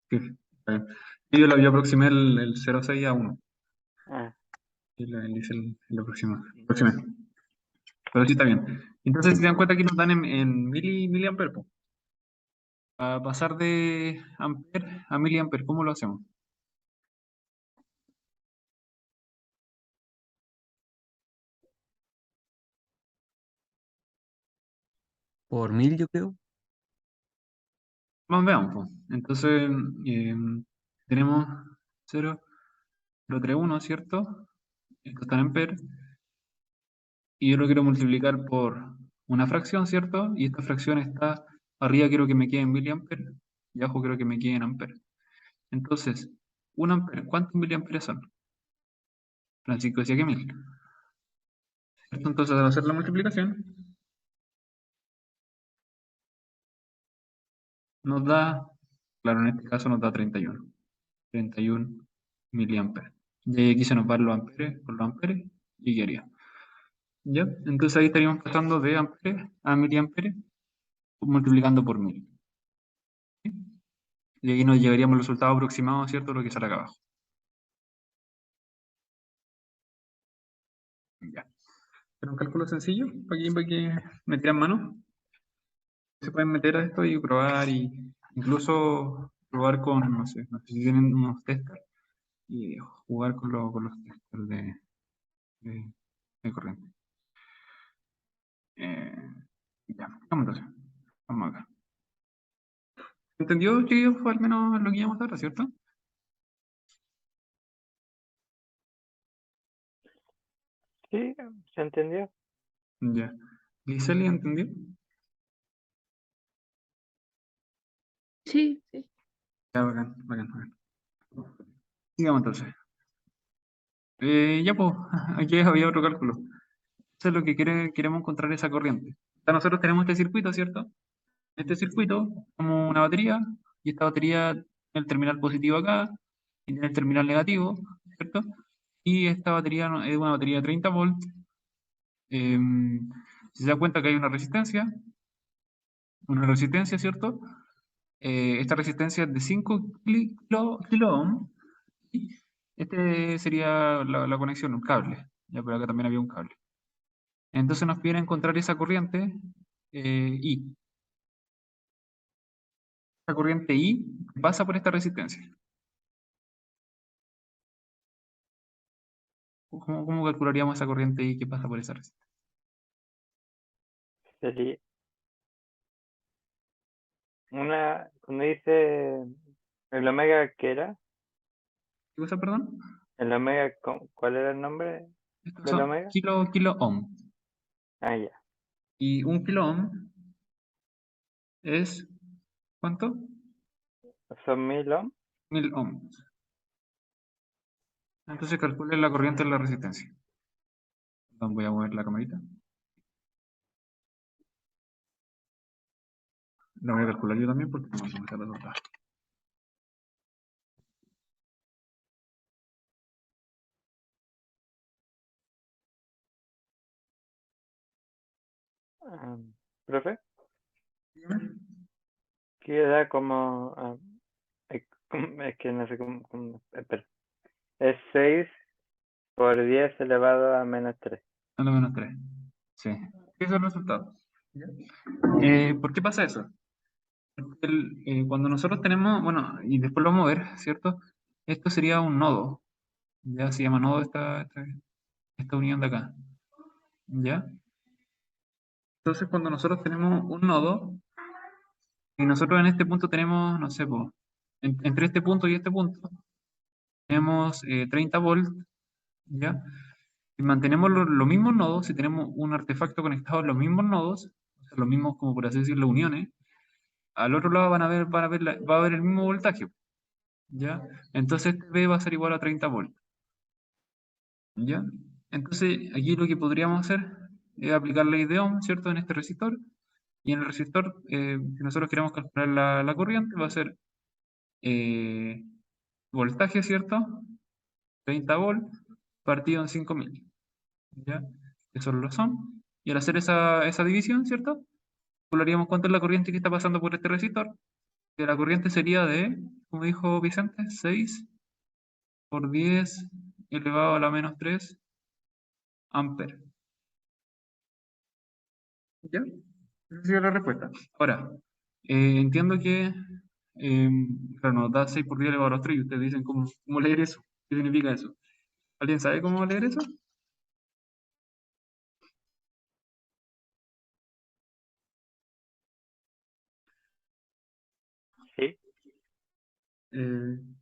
Sí, está bien. Y yo aproximé el 0,6 a 1. Ah, Y le hice el aproximé. Pero sí está bien. Entonces, si se dan cuenta que nos dan en miliamper, po. Para pasar de amper a miliamper, ¿cómo lo hacemos? Por 1000, yo creo. Vamos, veamos, po. Entonces, eh, tenemos 0,031, ¿cierto? Esto está en amper. Y yo lo quiero multiplicar por una fracción, ¿cierto? Y esta fracción está arriba, quiero que me quede en miliamper, y abajo quiero que me quede en amper. Entonces, un amper, ¿cuántos miliamperes son? Francisco decía que 1000, ¿cierto? Entonces, al hacer la multiplicación, nos da, claro, en este caso nos da 31 miliamperes. Y aquí se nos van los amperes por los amperes, y qué haría. ¿Ya? Entonces ahí estaríamos pasando de amperes a miliamperes, multiplicando por 1000. Y ahí nos llegaríamos al resultado aproximado, ¿cierto? Lo que sale acá abajo. Ya. Era un cálculo sencillo, para que me tiran mano. Se pueden meter a esto y probar, y incluso probar con, no sé si tienen unos testers, y jugar con los testers de, de corriente. Eh, ya, vamos entonces. Vamos acá. ¿Entendió, chiquillos? Fue al menos lo que íbamos a ahora, ¿cierto? Sí, se entendió. Ya. ¿Giseli entendió? Sí, sí. Ya, bacán, bacán, bacán. Sigamos entonces. Ya pues, aquí había otro cálculo. Eso es lo que queremos encontrar esa corriente. O sea, nosotros tenemos este circuito, ¿cierto? Este circuito, como una batería, y esta batería tiene el terminal positivo acá, y tiene el terminal negativo, ¿cierto? Y esta batería es una batería de 30 volts. Si se da cuenta que hay una resistencia, ¿cierto? Esta resistencia es de 5 kilo ohm. Y este sería la conexión, un cable. Ya, pero acá también había un cable. Entonces nos piden encontrar esa corriente I. Esa corriente I que pasa por esta resistencia. ¿Cómo calcularíamos esa corriente I que pasa por esa resistencia? Sería cuando dice el omega, ¿qué era? ¿Qué cosa, perdón? El omega, ¿cuál era el nombre Estos del son omega? kilo ohm. Ah, ya. Y un kilo ohm es, ¿cuánto? Son 1000 ohms. 1000 ohms. Entonces calcule la corriente en la resistencia. Entonces voy a mover la camarita. La voy a calcular yo también porque no me sale total. Ah, profe, queda como... es que no sé espera. Es 6 por 10 elevado a -3. A lo menos 3. Sí. Ese es el resultado. ¿Ya? ¿Por qué pasa eso? Porque cuando nosotros tenemos, bueno, y después lo vamos a ver, ¿cierto? Esto sería un nodo. Ya se llama nodo esta unión de acá. ¿Ya? Entonces cuando nosotros tenemos un nodo, y nosotros en este punto tenemos, no sé, po, entre este punto y este punto, tenemos 30 volts, ¿ya? Si mantenemos los mismos nodos, si tenemos un artefacto conectado a los mismos nodos, o sea, los mismos, como por así decirlo, uniones, al otro lado va a haber el mismo voltaje, ¿ya? Entonces este V va a ser igual a 30 volts, ¿ya? Entonces aquí lo que podríamos hacer es aplicar la ley de Ohm, ¿cierto? En este resistor, y en el resistor, si nosotros queremos calcular la corriente, va a ser eh, voltaje, ¿cierto? 30 volts partido en 5000, ¿ya? Que son los ohm. Y al hacer esa división, ¿cierto? Calcularíamos cuánto es la corriente que está pasando por este resistor. Que la corriente sería de, como dijo Vicente, 6 por 10 elevado a la menos 3 amperes. ¿Ya? Esa sería la respuesta. Ahora, entiendo que, claro, nos da 6 por 10 elevado a los 3 y ustedes dicen cómo leer eso. ¿Qué significa eso? ¿Alguien sabe cómo leer eso? ¿Sí?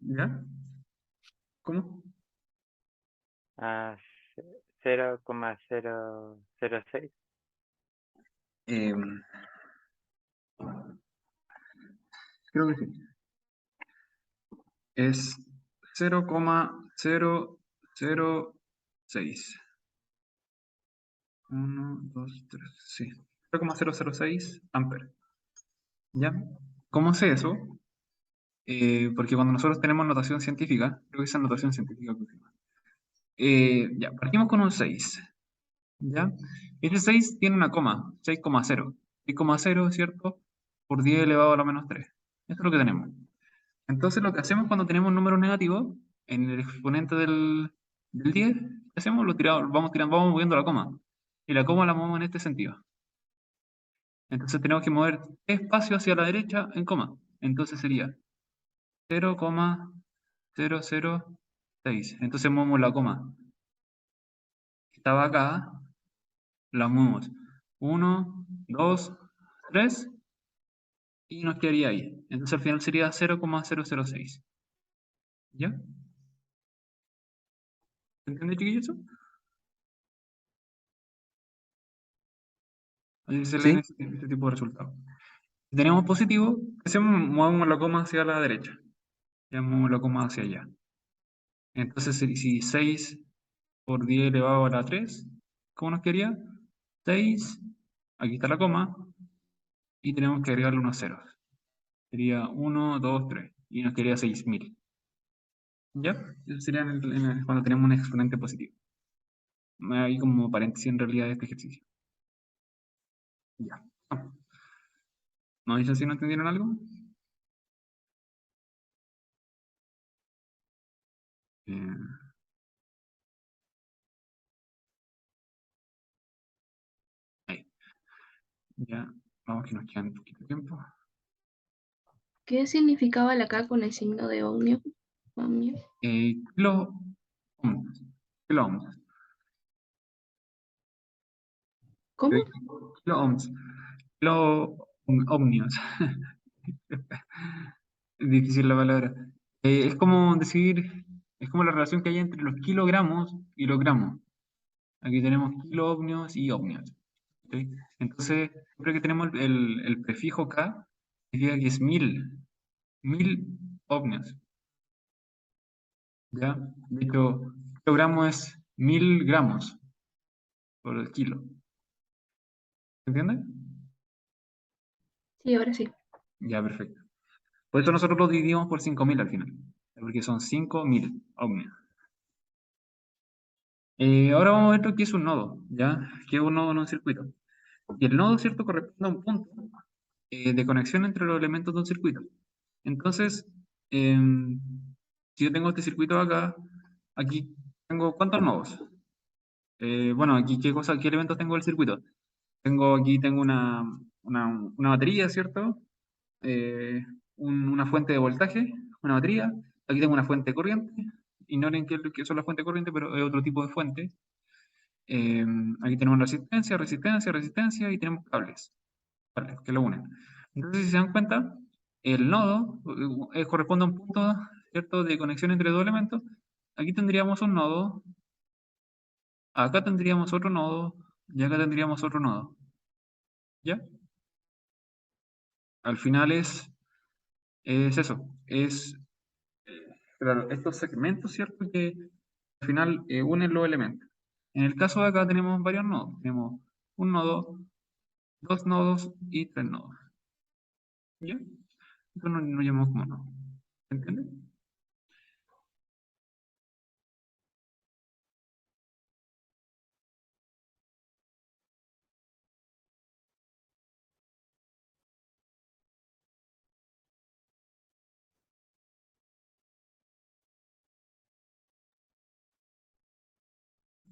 ¿Ya? ¿Cómo? A 0,006. Em, Creo que sí. Es 0,006. 1, 2, 3, sí. 0,006 amperes. ¿Ya? ¿Cómo sé eso? Porque cuando nosotros tenemos notación científica, creo que esa es notación científica que usamos. Ya, partimos con un 6. ¿Ya? Este 6 tiene una coma, 6,0. 6,0, ¿cierto? Por 10 elevado a la menos 3. Esto es lo que tenemos. Entonces lo que hacemos cuando tenemos un número negativo, en el exponente del 10, ¿qué hacemos? Lo tiramos, vamos tirando, vamos moviendo la coma. Y la coma la movemos en este sentido. Entonces tenemos que mover espacio hacia la derecha en coma. Entonces sería 0,006. Entonces movemos la coma que estaba acá, la movemos 1, 2, 3 y nos quedaría ahí. Entonces al final sería 0,006. ¿Ya? ¿Entiende, chiquillos, eso? Ahí se leen ¿Sí? este tipo de resultados. Si tenemos positivo, hacemos, movemos la coma hacia la derecha. Ya movemos la coma hacia allá. Entonces, si 6 por 10 elevado a la 3, ¿cómo nos quedaría? 6, aquí está la coma, y tenemos que agregarle unos ceros. Sería 1, 2, 3, y nos quedaría 6000. ¿Ya? Eso sería cuando tenemos un exponente positivo. Ahí como paréntesis en realidad de este ejercicio. Ya. ¿No dicen si no entendieron algo? Eh, ahí. Ya. Vamos que nos queda un poquito de tiempo. ¿Qué significaba la K con el signo de ohmio? Ohmio. Kilo ohms. Kilo ohms. ¿Cómo? Kilo ohms. Kilo ohmios. Es difícil la palabra. Es como decir, es como la relación que hay entre los kilogramos y los gramos. Aquí tenemos kilo ohmios y ohmios. ¿Ok? Entonces, siempre que tenemos el prefijo K, significa que es 1000 ohmios. ¿Ya? De hecho, kilogramo es 1000 gramos por el kilo. ¿Se entiende? Sí, ahora sí. Ya, perfecto. Por eso nosotros lo dividimos por 5000 al final, porque son 5000 ohmios. Ahora vamos a ver lo que es un nodo, ¿ya? Que es un nodo en un circuito. Y el nodo, ¿cierto?, corresponde a un punto de conexión entre los elementos de un circuito. Entonces, si yo tengo este circuito acá, aquí tengo ¿cuántos nodos? Bueno, aquí qué elementos tengo del circuito. Aquí tengo una batería, ¿cierto? Eh, una fuente de voltaje, una batería. Aquí tengo una fuente de corriente. Ignoren qué son las fuentes de corriente, pero es otro tipo de fuente. Eh, Aquí tenemos resistencia, resistencia, resistencia y tenemos cables que lo unen. Entonces, si se dan cuenta, el nodo corresponde a un punto, ¿cierto?, de conexión entre dos elementos. Aquí tendríamos un nodo, acá tendríamos otro nodo y acá tendríamos otro nodo. ¿Ya? Al final es eso, claro, estos segmentos, ¿cierto?, que al final unen los elementos. En el caso de acá tenemos varios nodos. Tenemos un nodo, dos nodos y tres nodos. ¿Ya? Esto no llamamos como nodo. ¿Se entiende?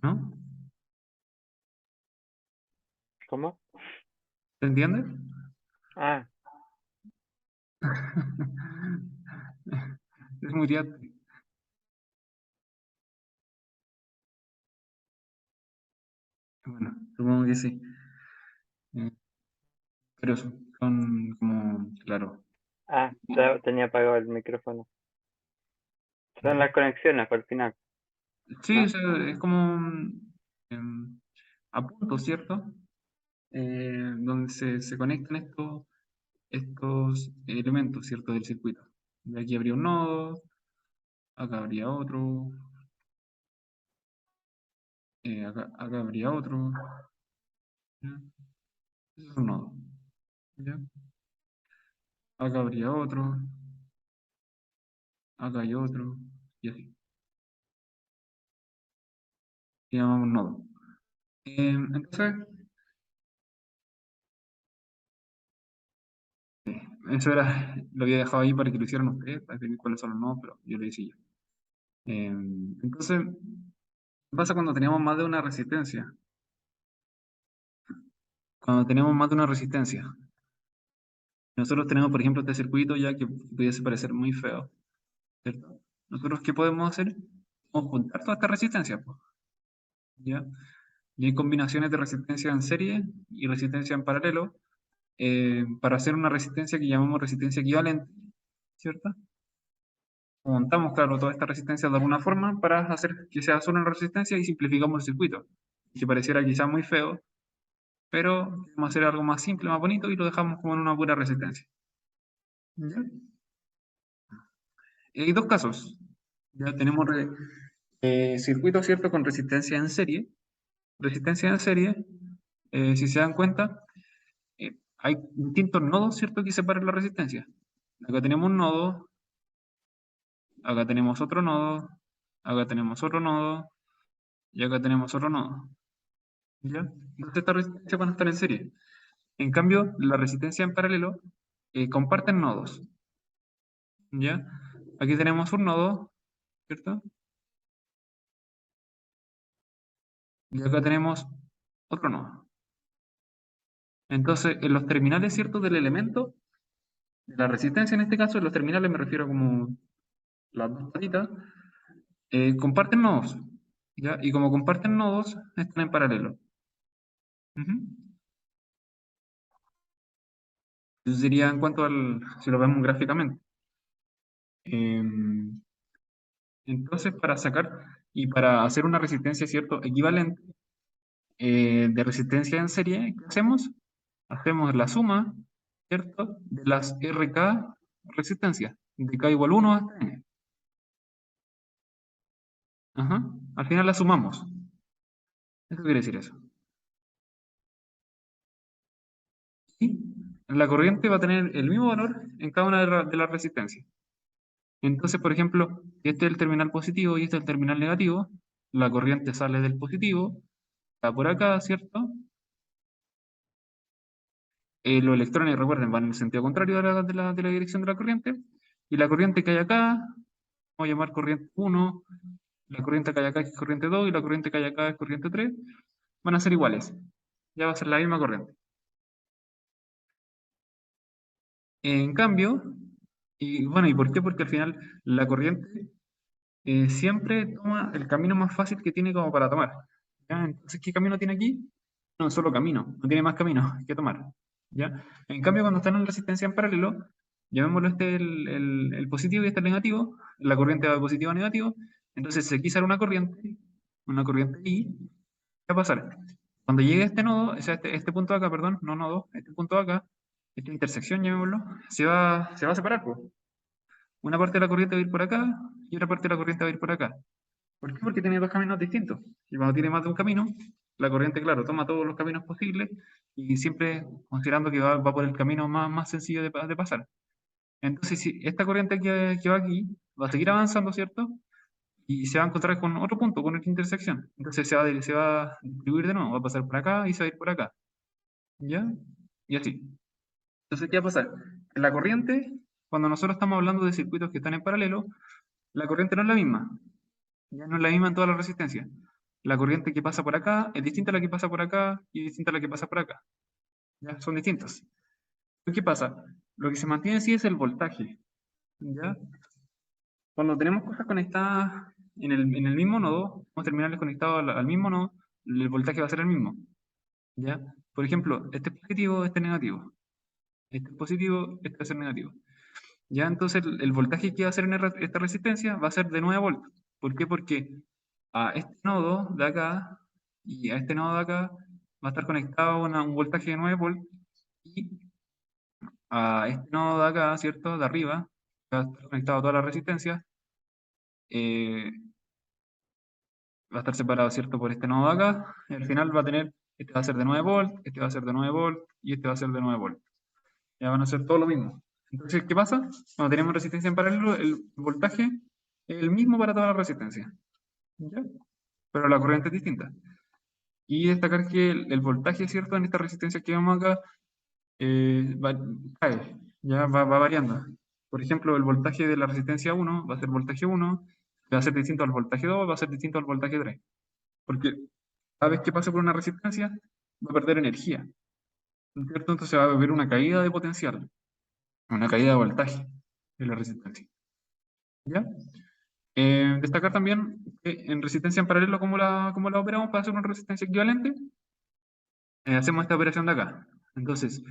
¿No? ¿Cómo? ¿Se entiende? Ah, Es muy didáctico. Bueno, supongo que sí. Eh, Pero son como, claro. tenía apagado el micrófono. Son las conexiones por el final, Sí, o ¿no? sea, es como a puntos, ¿cierto? Donde se conectan estos elementos, ¿cierto? Del circuito. De aquí habría un nodo, acá habría otro, acá habría otro. ¿Ya? Ese es un nodo. ¿Ya? Acá habría otro, acá hay otro, y así. Se llamamos nodo. Entonces, eso lo había dejado ahí para que lo hicieran ustedes, para definir cuáles son los nodos, pero yo lo hice ya. Entonces, ¿qué pasa cuando tenemos más de una resistencia? Cuando tenemos más de una resistencia. Nosotros tenemos, por ejemplo, este circuito ya que pudiese parecer muy feo, ¿cierto? Nosotros, ¿qué podemos hacer? Podemos juntar todas estas resistencias, pues, ¿ya? Y hay combinaciones de resistencia en serie y resistencia en paralelo para hacer una resistencia que llamamos resistencia equivalente, ¿cierto? Montamos, claro, toda esta resistencia de alguna forma para hacer que sea solo una resistencia y simplificamos el circuito. Si pareciera quizá muy feo, pero queremos hacer algo más simple, más bonito, y lo dejamos como en una pura resistencia. ¿Ya? Hay dos casos. Ya tenemos circuitos, ¿cierto?, con resistencia en serie. Resistencia en serie, si se dan cuenta, hay distintos nodos, ¿cierto?, que separan la resistencia. Acá tenemos un nodo, acá tenemos otro nodo, acá tenemos otro nodo, y acá tenemos otro nodo. ¿Ya? Entonces estas resistencias van a estar en serie. En cambio, la resistencia en paralelo comparten nodos. ¿Ya? Aquí tenemos un nodo, ¿cierto? Y acá tenemos otro nodo. Entonces, en los terminales, ¿cierto?, del elemento, de la resistencia en este caso, en los terminales me refiero como las dos patitas, comparten nodos. ¿Ya? Y como comparten nodos, están en paralelo. Ujú. Eso sería en cuanto al, si lo vemos gráficamente. Em, entonces, para sacar y para hacer una resistencia, ¿cierto?, equivalente de resistencia en serie, ¿qué hacemos? Hacemos la suma, ¿cierto?, de las RK resistencias, de K igual 1 hasta N. Ajá. Al final la sumamos. Eso quiere decir eso. Y la corriente va a tener el mismo valor en cada una de las resistencias. Entonces, por ejemplo, si este es el terminal positivo y este es el terminal negativo, la corriente sale del positivo, está por acá, ¿cierto? Los electrones, recuerden, van en el sentido contrario de la dirección de la corriente. Y la corriente que hay acá, vamos a llamar corriente 1, la corriente que hay acá es corriente 2 y la corriente que hay acá es corriente 3, van a ser iguales. Ya va a ser la misma corriente. En cambio, y bueno, ¿y por qué? Porque al final la corriente siempre toma el camino más fácil que tiene como para tomar. ¿Ya? Entonces, ¿qué camino tiene aquí? No, solo camino, no tiene más camino que tomar. ¿Ya? En cambio, cuando están en resistencia en paralelo, llamémoslo este el positivo y este el negativo, la corriente va de positivo a negativo, entonces si aquí sale una corriente I, ¿qué va a pasar? Cuando llegue a este nodo, o sea, este punto de acá, perdón, no nodo, este punto de acá, esta intersección, llamémoslo, se va a separar, pues. Una parte de la corriente va a ir por acá y otra parte de la corriente va a ir por acá. ¿Por qué? Porque tiene dos caminos distintos. Y cuando tiene más de un camino, la corriente, claro, toma todos los caminos posibles y siempre considerando que va por el camino más sencillo de pasar. Entonces, si esta corriente que va aquí va a seguir avanzando, ¿cierto? Y se va a encontrar con otro punto, con otra intersección. Entonces se va a distribuir de nuevo, va a pasar por acá y se va a ir por acá. ¿Ya? Y así. Entonces, ¿qué va a pasar? En la corriente, cuando nosotros estamos hablando de circuitos que están en paralelo, la corriente no es la misma. Ya no es la misma en todas las resistencias. La corriente que pasa por acá es distinta a la que pasa por acá y distinta a la que pasa por acá. ¿Ya? Son distintas. ¿Qué pasa? Lo que se mantiene sí es el voltaje. ¿Ya? Cuando tenemos cosas conectadas en el mismo nodo, tenemos terminales conectados al mismo nodo, el voltaje va a ser el mismo. ¿Ya? Por ejemplo, este es positivo, este es negativo. Este es positivo, este va a ser negativo. ¿Ya? Entonces el voltaje que va a ser en esta resistencia va a ser de 9 voltios. ¿Por qué? Porque a este nodo de acá y a este nodo de acá va a estar conectado un voltaje de 9 volts y a este nodo de acá, ¿cierto? De arriba, va a estar conectado a toda la resistencia, eh, va a estar separado, ¿cierto? Por este nodo de acá, y al final va a tener, este va a ser de 9 volts, este va a ser de 9 volts y este va a ser de 9 volts. Ya van a ser todo lo mismo. Entonces, ¿qué pasa? Cuando tenemos resistencia en paralelo, el voltaje es el mismo para toda la resistencia. ¿Ya? Pero la corriente es distinta. Y destacar que el voltaje, ¿cierto? En esta resistencia que vemos acá, cae, ya va variando. Por ejemplo, el voltaje de la resistencia 1 va a ser voltaje 1, va a ser distinto al voltaje 2, va a ser distinto al voltaje 3. Porque cada vez que pase por una resistencia, va a perder energía, ¿cierto? Entonces va a haber una caída de potencial, una caída de voltaje de la resistencia. ¿Ya? Destacar también que en resistencia en paralelo, ¿cómo la operamos para hacer una resistencia equivalente? Hacemos esta operación de acá. Entonces,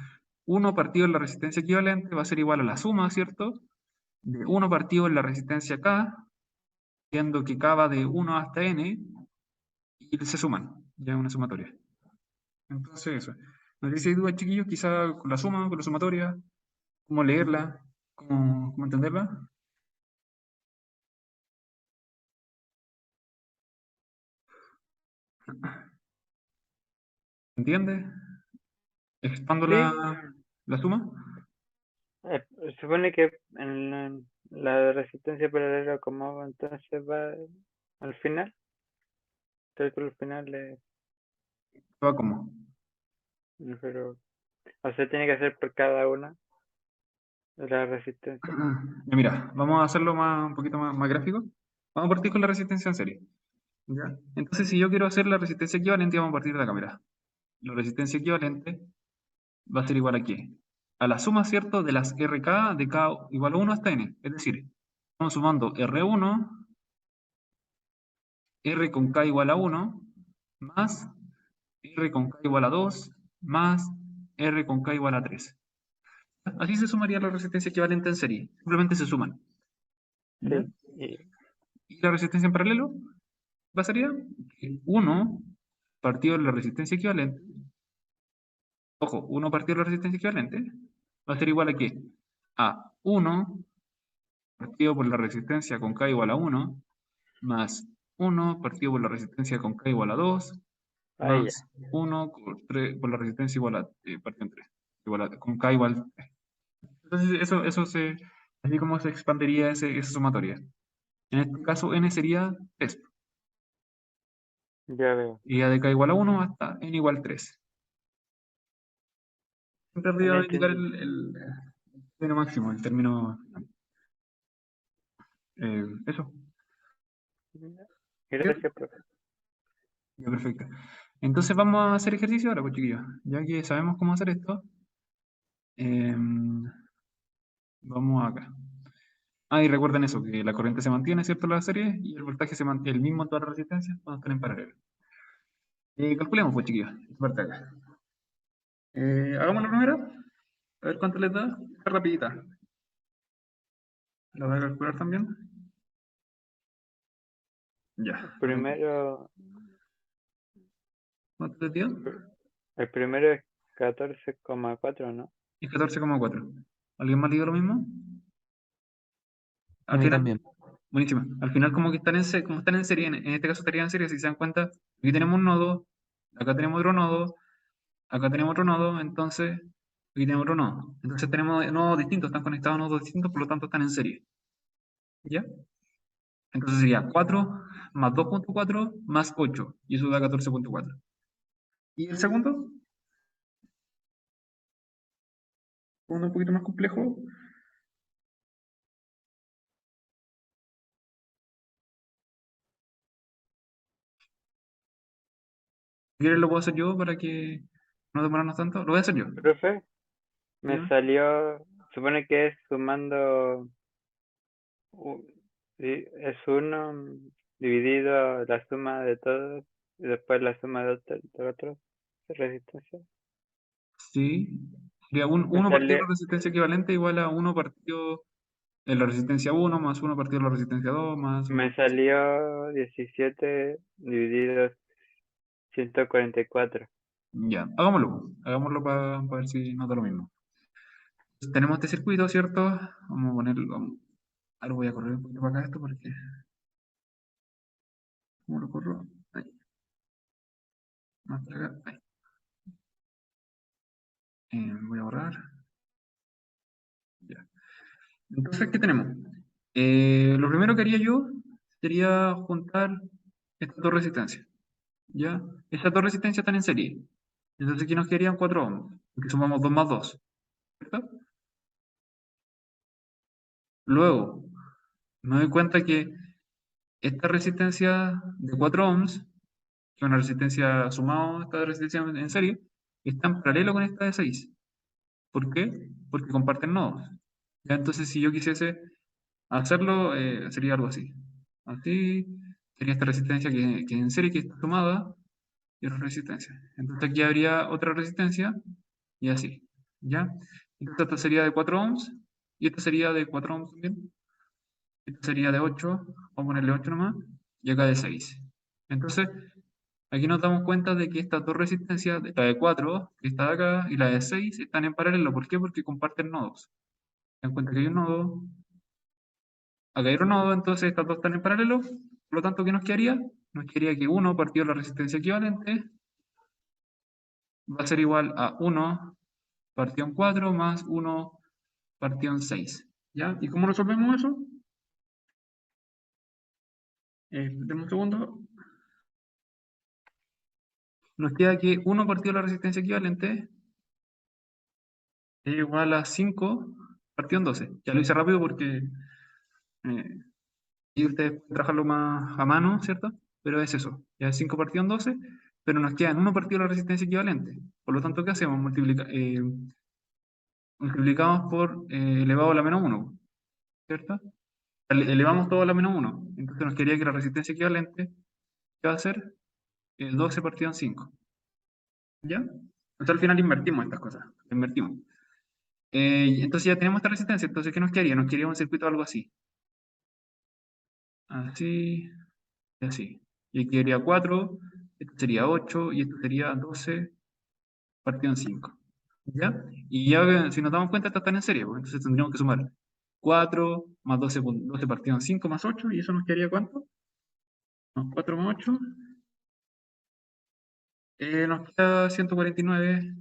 1 partido en la resistencia equivalente va a ser igual a la suma, ¿cierto? De 1 partido en la resistencia K, siendo que K va de 1 hasta N, y se suman, ya una sumatoria. Entonces eso. No sé si hay dudas, chiquillos, quizá con la suma, con la sumatoria, cómo leerla, cómo entenderla. ¿Entiende? Expando Sí, la suma. se supone que en la resistencia paralela, como entonces va al final, el cálculo final Va como. pero, o sea, tiene que ser por cada una de las resistencias. Ya mira, vamos a hacerlo un poquito más gráfico. Vamos a partir con la resistencia en serie. ¿Ya? Entonces, si yo quiero hacer la resistencia equivalente, vamos a partir de acá, mira. La resistencia equivalente va a ser igual a qué? A la suma, ¿cierto? De las RK de K igual a 1 hasta N. Es decir, estamos sumando R1, R con K igual a 1, más R con K igual a 2, más R con K igual a 3. Así se sumaría la resistencia equivalente en serie. Simplemente se suman. ¿Ya? Sí, y Y la resistencia en paralelo pasaría que 1 partido de la resistencia equivalente, ojo, 1 partido de la resistencia equivalente, va a ser igual a qué? A 1 partido por la resistencia con K igual a 1, más 1 partido por la resistencia con K igual a 2, ahí ya, más 1 por la resistencia igual a, partido en 3, con K igual a 3. Entonces, así como se expandería esa sumatoria. En este caso, n sería 3. ya veo. Y ya de K igual a 1 hasta n igual a 3. Siempre arriba No va a indicar entendí. el término máximo, el término. Eso. ¿Bien? Gracias, profe. Ya, perfecto. Entonces vamos a hacer ejercicio ahora, pues chiquillos. Ya que sabemos cómo hacer esto, vamos acá. Ah, y recuerden eso, que la corriente se mantiene, ¿cierto? En la serie, y el voltaje se mantiene el mismo en todas las resistencias, van a estar en paralelo. Calculemos, pues chiquillos, esta parte de acá. Hagamos la primera, a ver cuánto les da. Está rapidita. ¿La voy a calcular también? Ya. Primero, ¿Cuánto les dio? el primero es 14,4, ¿no? Y 14,4. ¿Alguien más le dio lo mismo? A Al mí final, también. buenísimo. Al final, como que como están en serie, en este caso estarían en serie, si se dan cuenta, aquí tenemos un nodo, acá tenemos otro nodo, acá tenemos otro nodo, entonces aquí tenemos otro nodo. Entonces tenemos nodos distintos, están conectados a nodos distintos, por lo tanto están en serie. ¿Ya? Entonces sería 4 más 2,4 más 8, y eso da 14,4. ¿Y el segundo? Uno un poquito más complejo. Si quieres lo puedo hacer yo para que no demorarnos tanto. Lo voy a hacer yo. Profe, me ¿Ya? salió, supone que es sumando, u- sí, es uno dividido la suma de todos y después la suma de otros resistencia. Sí. Sería Me 1 partido de salió, la resistencia equivalente igual a 1 partido de la resistencia 1 más 1 partido de la resistencia 2 más 1. me salió 17 dividido 144. Ya, hagámoslo para ver si nos da lo mismo. Entonces, tenemos este circuito, ¿cierto? Vamos a ponerlo, ahora voy a correr un poquito para acá esto porque, ¿cómo lo corro? Ahí, más para acá, ahí. Voy a borrar, ya. Entonces, ¿qué tenemos? Lo primero que haría yo sería juntar estas dos resistencias, ¿ya? Estas dos resistencias están en serie. Entonces aquí nos quedarían 4 ohms, porque sumamos 2 más 2, ¿cierto? Luego, me doy cuenta que esta resistencia de 4 ohms, que es una resistencia sumada a esta resistencia en serie, está en paralelo con esta de 6. ¿Por qué? Porque comparten nodos. Ya, entonces, si yo quisiese hacerlo, sería algo así. Así, sería esta resistencia que es en serie, que está sumada, y otra resistencia. Entonces aquí habría otra resistencia, y así. ¿Ya? Entonces esta sería de 4 ohms, y esta sería de 4 ohms también. Esta sería de 8, vamos a ponerle 8 nomás, y acá de 6. Entonces, aquí nos damos cuenta de que estas dos resistencias, la de 4, que está acá, y la de 6, están en paralelo. ¿Por qué? Porque comparten nodos. Se dan cuenta que hay un nodo, acá hay otro nodo, entonces estas dos están en paralelo. Por lo tanto, ¿qué nos quedaría? Nos quedaría que 1 partido de la resistencia equivalente va a ser igual a 1 partido en 4 más 1 partido en 6. ¿Ya? ¿Y cómo resolvemos eso? Deme un segundo. Nos queda que 1 partido de la resistencia equivalente es igual a 5 partido en 12. Ya lo hice rápido porque y ustedes pueden trabajarlo más a mano, ¿cierto? Pero es eso, ya es 5 partido en 12, pero nos quedan 1 partido de la resistencia equivalente. Por lo tanto, ¿qué hacemos? Multiplicamos por elevado a la menos 1, ¿cierto? Elevamos todo a la menos 1. Entonces nos quedaría que la resistencia equivalente va a ser 12 partido en 5. ¿Ya? Entonces al final invertimos estas cosas. Invertimos. Entonces ya tenemos esta resistencia. Entonces, ¿qué nos quedaría? Nos quedaría un circuito algo así. Así y así. Y aquí sería 4, esto sería 8 y esto sería 12 partido en 5. ¿Ya? Y ya si nos damos cuenta, estas están en serie, pues, entonces tendríamos que sumar 4 más 12, 12 partido en 5 más 8, y eso nos quedaría ¿cuánto? Más 4 más 8. Nos queda 149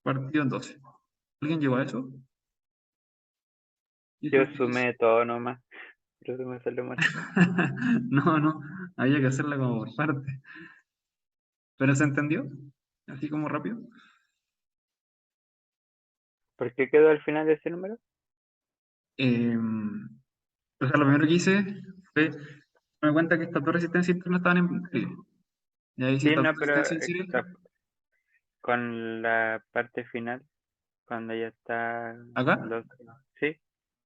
partido en 12. ¿Alguien llegó a eso? ¿Y Yo eso qué es? sumé todo nomás, pero se me salió mal. No, no, había que hacerla como por parte. ¿Pero se entendió? Así como rápido. ¿Por qué quedó al final ese número? Em, o sea, lo primero que hice fue darme cuenta que estas dos resistencias internas estaban en serie. Y ahí si Sí, estas no, dos pero resistencias en serie, con la parte final, cuando ya está acá, los... Sí,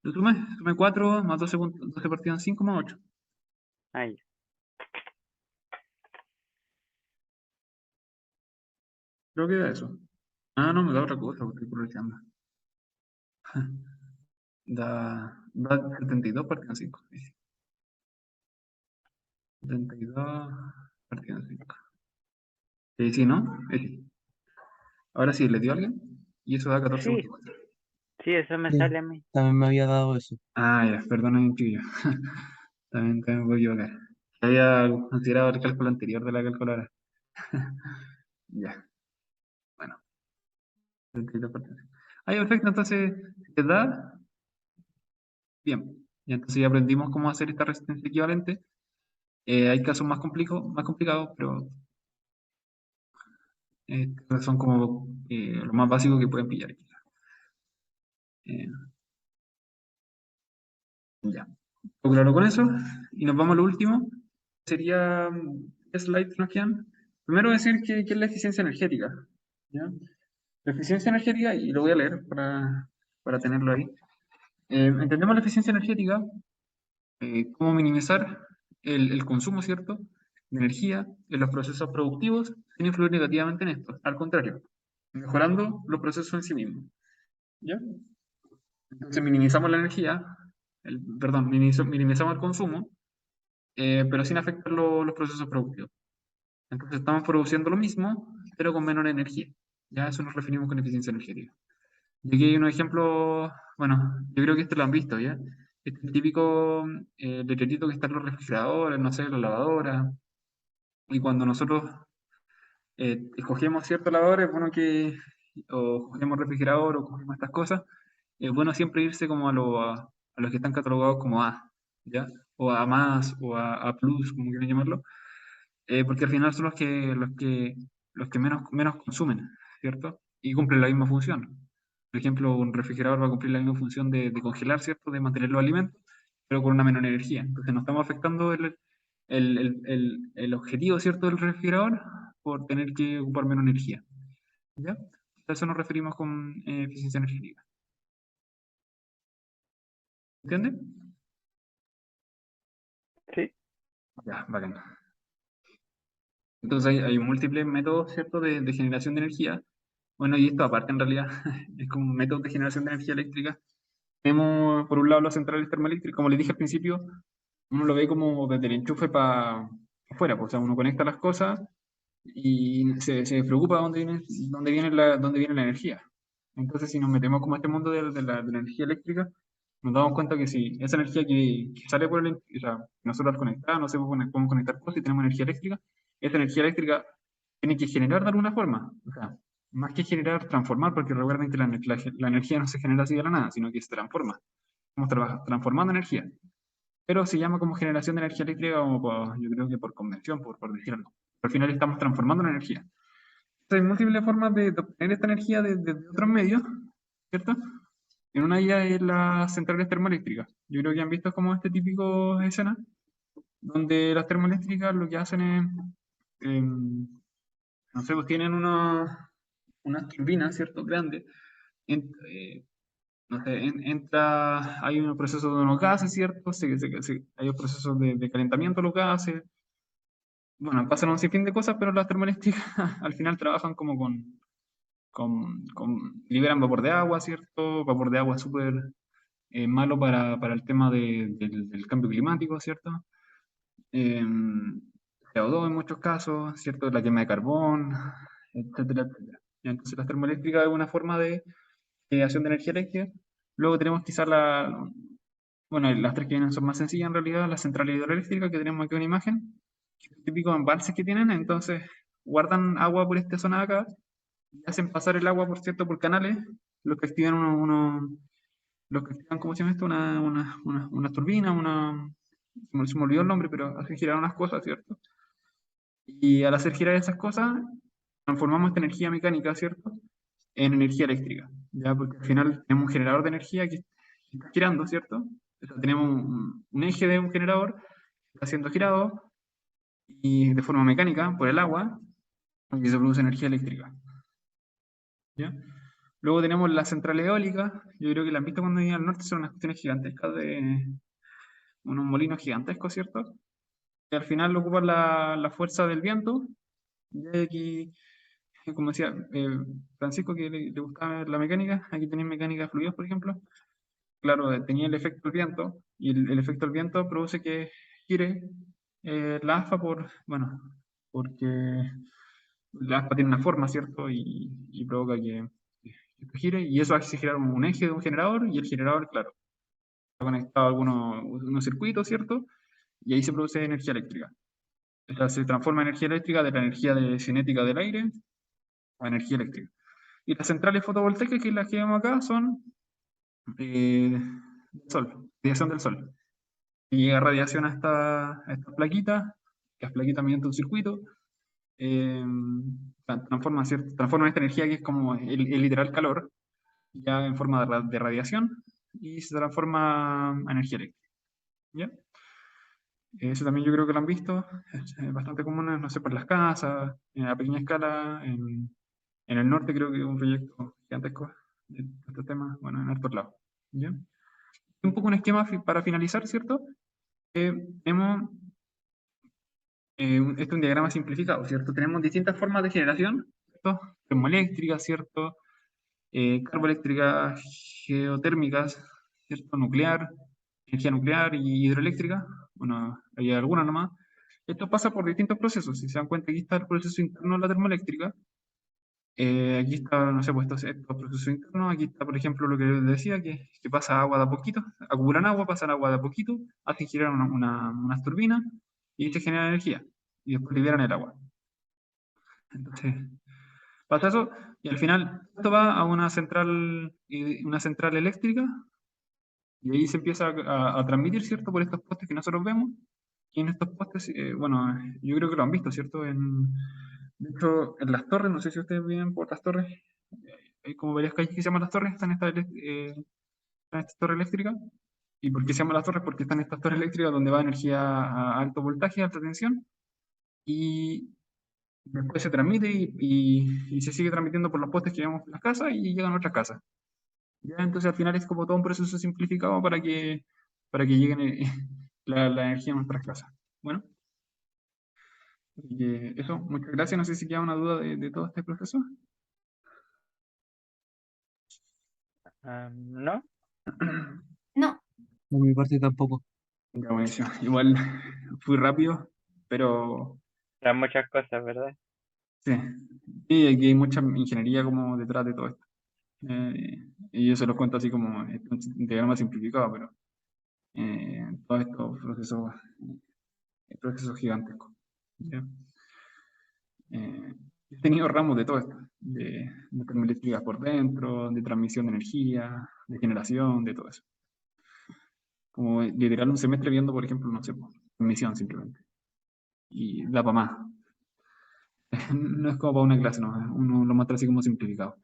lo sumé 4 más 12, 12 partido en 5 más 8. ahí. Creo que da eso. Ah, no, me da otra cosa, porque estoy aprovechando. Da 72 partido en 5. 72 partido en 5. Sí, ¿no? Sí. Ahora sí, ¿le dio a alguien? Y eso da Sí, 14.4. sí, eso me Sí, sale a mí. también me había dado eso. Ah, ya, perdón, chiquillo. También voy a equivocar. Había considerado el cálculo anterior de la calculadora. Ya, bueno. 32%. Ah, ya, perfecto, entonces, si te da, bien. Y entonces ya aprendimos cómo hacer esta resistencia equivalente. Hay casos más complicados, pero son como lo más básico que pueden pillar. Eh, ya. ¿Todo claro con eso? Y nos vamos a lo último. Sería, ¿qué slides nos quedan? Primero decir qué es la eficiencia energética. ¿Ya? La eficiencia energética, y lo voy a leer para tenerlo ahí. Entendemos la eficiencia energética, cómo minimizar el consumo, ¿cierto?, de energía en los procesos productivos sin influir negativamente en estos. Al contrario, mejorando los procesos en sí mismos. ¿Ya? Entonces minimizamos la energía, perdón, minimizamos el consumo, pero sin afectar los procesos productivos. Entonces estamos produciendo lo mismo, pero con menor energía. Ya eso nos referimos con eficiencia energética. Y aquí hay un ejemplo, bueno, yo creo que este lo han visto, ¿ya? Este es el típico letrerito que está en los refrigeradores, no sé, en la lavadora. Y cuando nosotros escogemos ciertos lavadores, bueno, o cogemos refrigerador o cogemos estas cosas, es bueno siempre irse como a los que están catalogados como A, ¿ya? O a más, o a plus, como quieran llamarlo, porque al final son los que menos consumen, ¿cierto? Y cumplen la misma función. Por ejemplo, un refrigerador va a cumplir la misma función de congelar, ¿cierto? De mantener los alimentos, pero con una menor energía. Entonces no estamos afectando el objetivo, ¿cierto?, del refrigerador por tener que ocupar menos energía. ¿Ya? A eso nos referimos con eficiencia energética. ¿Entiende? Sí, Ya, bacán. Entonces hay múltiples métodos, ¿cierto?, de generación de energía. Bueno, y esto aparte en realidad es como un método de generación de energía eléctrica. Tenemos por un lado las centrales termoeléctricas, como les dije al principio, uno lo ve como desde el enchufe para afuera, pues, o sea, uno conecta las cosas y se preocupa dónde viene la energía. Entonces, si nos metemos como a este mundo de la energía eléctrica, nos damos cuenta que si esa energía que sale por o sea, nosotros al conectar, no sé, podemos conectar cosas y tenemos energía eléctrica, esta energía eléctrica tiene que generar de alguna forma. O sea, más que generar, transformar, porque recuerden que la energía no se genera así de la nada, sino que se transforma. Estamos transformando energía. Pero se llama como generación de energía eléctrica, como yo creo que por convención, por decirlo. Al final estamos transformando la energía. Hay múltiples formas de obtener esta energía de otros medios, ¿cierto? En una de ellas es las centrales termoeléctricas. Yo creo que han visto como este típico escena, donde las termoeléctricas lo que hacen es, no sé, pues tienen unas turbinas, ¿cierto? Grandes. No sé, hay un proceso de unos gases, ¿cierto? Hay un proceso de calentamiento de los gases. Bueno, pasan un sinfín de cosas, pero las termoeléctricas al final trabajan como liberan vapor de agua, ¿cierto? Vapor de agua súper malo para el tema del cambio climático, ¿cierto? Eh, CO2 en muchos casos, ¿cierto? La quema de carbón, etcétera, etcétera. Y entonces las termoeléctricas es una forma de generación de energía eléctrica. Luego tenemos quizás bueno, las tres que vienen son más sencillas en realidad, las centrales hidroeléctricas que tenemos aquí una imagen, típico embalses que tienen, entonces guardan agua por esta zona de acá y hacen pasar el agua, por cierto, por canales, los que activan los que activan, ¿cómo se llama esto? Una turbina, se me olvidó el nombre, pero hacen girar unas cosas, ¿cierto? Y al hacer girar esas cosas, transformamos esta energía mecánica, ¿cierto? En energía eléctrica, ¿ya? Porque al final tenemos un generador de energía que está girando, ¿cierto? O sea, tenemos un eje de un generador que está siendo girado y de forma mecánica por el agua y se produce energía eléctrica, ¿ya? Luego tenemos las centrales eólicas, yo creo que las han visto cuando vienen al norte, son unas cuestiones gigantescas de unos molinos gigantescos, ¿cierto? Que al final ocupan la fuerza del viento, y aquí, como decía Francisco, que le gustaba la mecánica, aquí tenéis mecánica de fluidos, por ejemplo. Claro, tenía el efecto del viento, y el efecto del viento produce que gire la aspa bueno, porque la aspa tiene una forma, ¿cierto? Y provoca que gire, y eso hace girar un eje de un generador, y el generador, claro, está conectado a unos circuitos, ¿cierto? Y ahí se produce energía eléctrica. O sea, se transforma energía eléctrica de la energía cinética del aire a energía eléctrica. Y las centrales fotovoltaicas, que las que vemos acá, son del sol, radiación del sol. Y llega radiación a estas plaquitas, las plaquitas mediante un circuito, eh, transforma esta energía que es como el literal calor, ya en forma de radiación, y se transforma a energía eléctrica. ¿Ya? Eso también yo creo que lo han visto, es bastante común, no sé, por las casas, a pequeña escala, en el norte creo que es un proyecto gigantesco de estos temas, bueno, en otros lados. ¿Ya? Un poco un esquema para finalizar, ¿cierto? Tenemos, este es un diagrama simplificado, ¿cierto? Tenemos distintas formas de generación, ¿cierto? Termoeléctricas, ¿cierto? Carboeléctricas, geotérmicas, ¿cierto? Nuclear, energía nuclear y hidroeléctrica. Bueno, hay algunas nomás. Esto pasa por distintos procesos. Si se dan cuenta, aquí está el proceso interno de la termoeléctrica. Aquí está, no sé, pues estos procesos internos. Aquí está, por ejemplo, lo que les decía, que pasa agua de a poquito. Acumulan agua, pasan agua de a poquito, hacen girar unas turbinas y se genera energía. Y después liberan el agua. Entonces, pasa eso y al final esto va a una central eléctrica y ahí se empieza a transmitir, ¿cierto? Por estos postes que nosotros vemos. Y en estos postes, bueno, yo creo que lo han visto, ¿cierto? De hecho, en las torres, no sé si ustedes viven por las torres, hay como varias calles que se llaman las torres, están estas torres eléctricas. ¿Y por qué se llaman las torres? Porque están estas torres eléctricas donde va energía a alto voltaje, alta tensión, y después se transmite y se sigue transmitiendo por los postes que vemos en las casas y llegan a nuestras casas. ¿Ya? Entonces al final es como todo un proceso simplificado para que lleguen la energía a nuestras casas. Bueno, así que eso, muchas gracias. No sé si queda una duda de todo este proceso. ¿No? No, Por mi parte tampoco. Ya, buenísimo. Igual fui rápido, pero Hay muchas cosas, ¿verdad? Sí, y aquí hay mucha ingeniería como detrás de todo esto. Y yo se los cuento así como en un diagrama simplificado, pero todos estos procesos gigantescos. ¿Ya? He tenido ramos de todo esto, de termoeléctricas por dentro, de transmisión de energía, de generación, de todo eso. Como literal un semestre viendo, por ejemplo, no sé, pues, transmisión simplemente. Y da para más. No es como para una clase, no, uno lo muestra así como simplificado.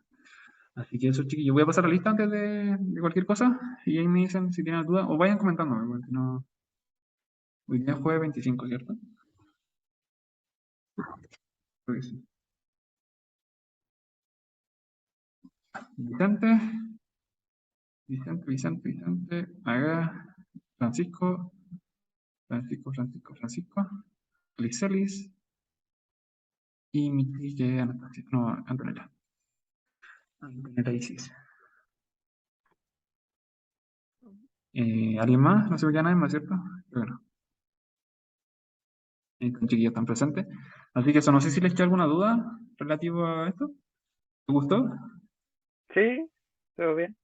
Así que eso, chiquillos, voy a pasar la lista antes de cualquier cosa y ahí me dicen si tienen dudas o vayan comentándome, porque no. Hoy día es jueves 25, ¿cierto? Creo que sí. Vicente, Vicente, acá, Francisco, Francisco, Licelis y mi tía que es Anastasia, no, Antonella Isis. ¿Alguien más? No se me queda nadie más, ¿cierto? Creo que no. Estos chiquillos están presentes. Así que eso, no sé si les queda alguna duda relativo a esto. ¿Te gustó? Sí, todo bien.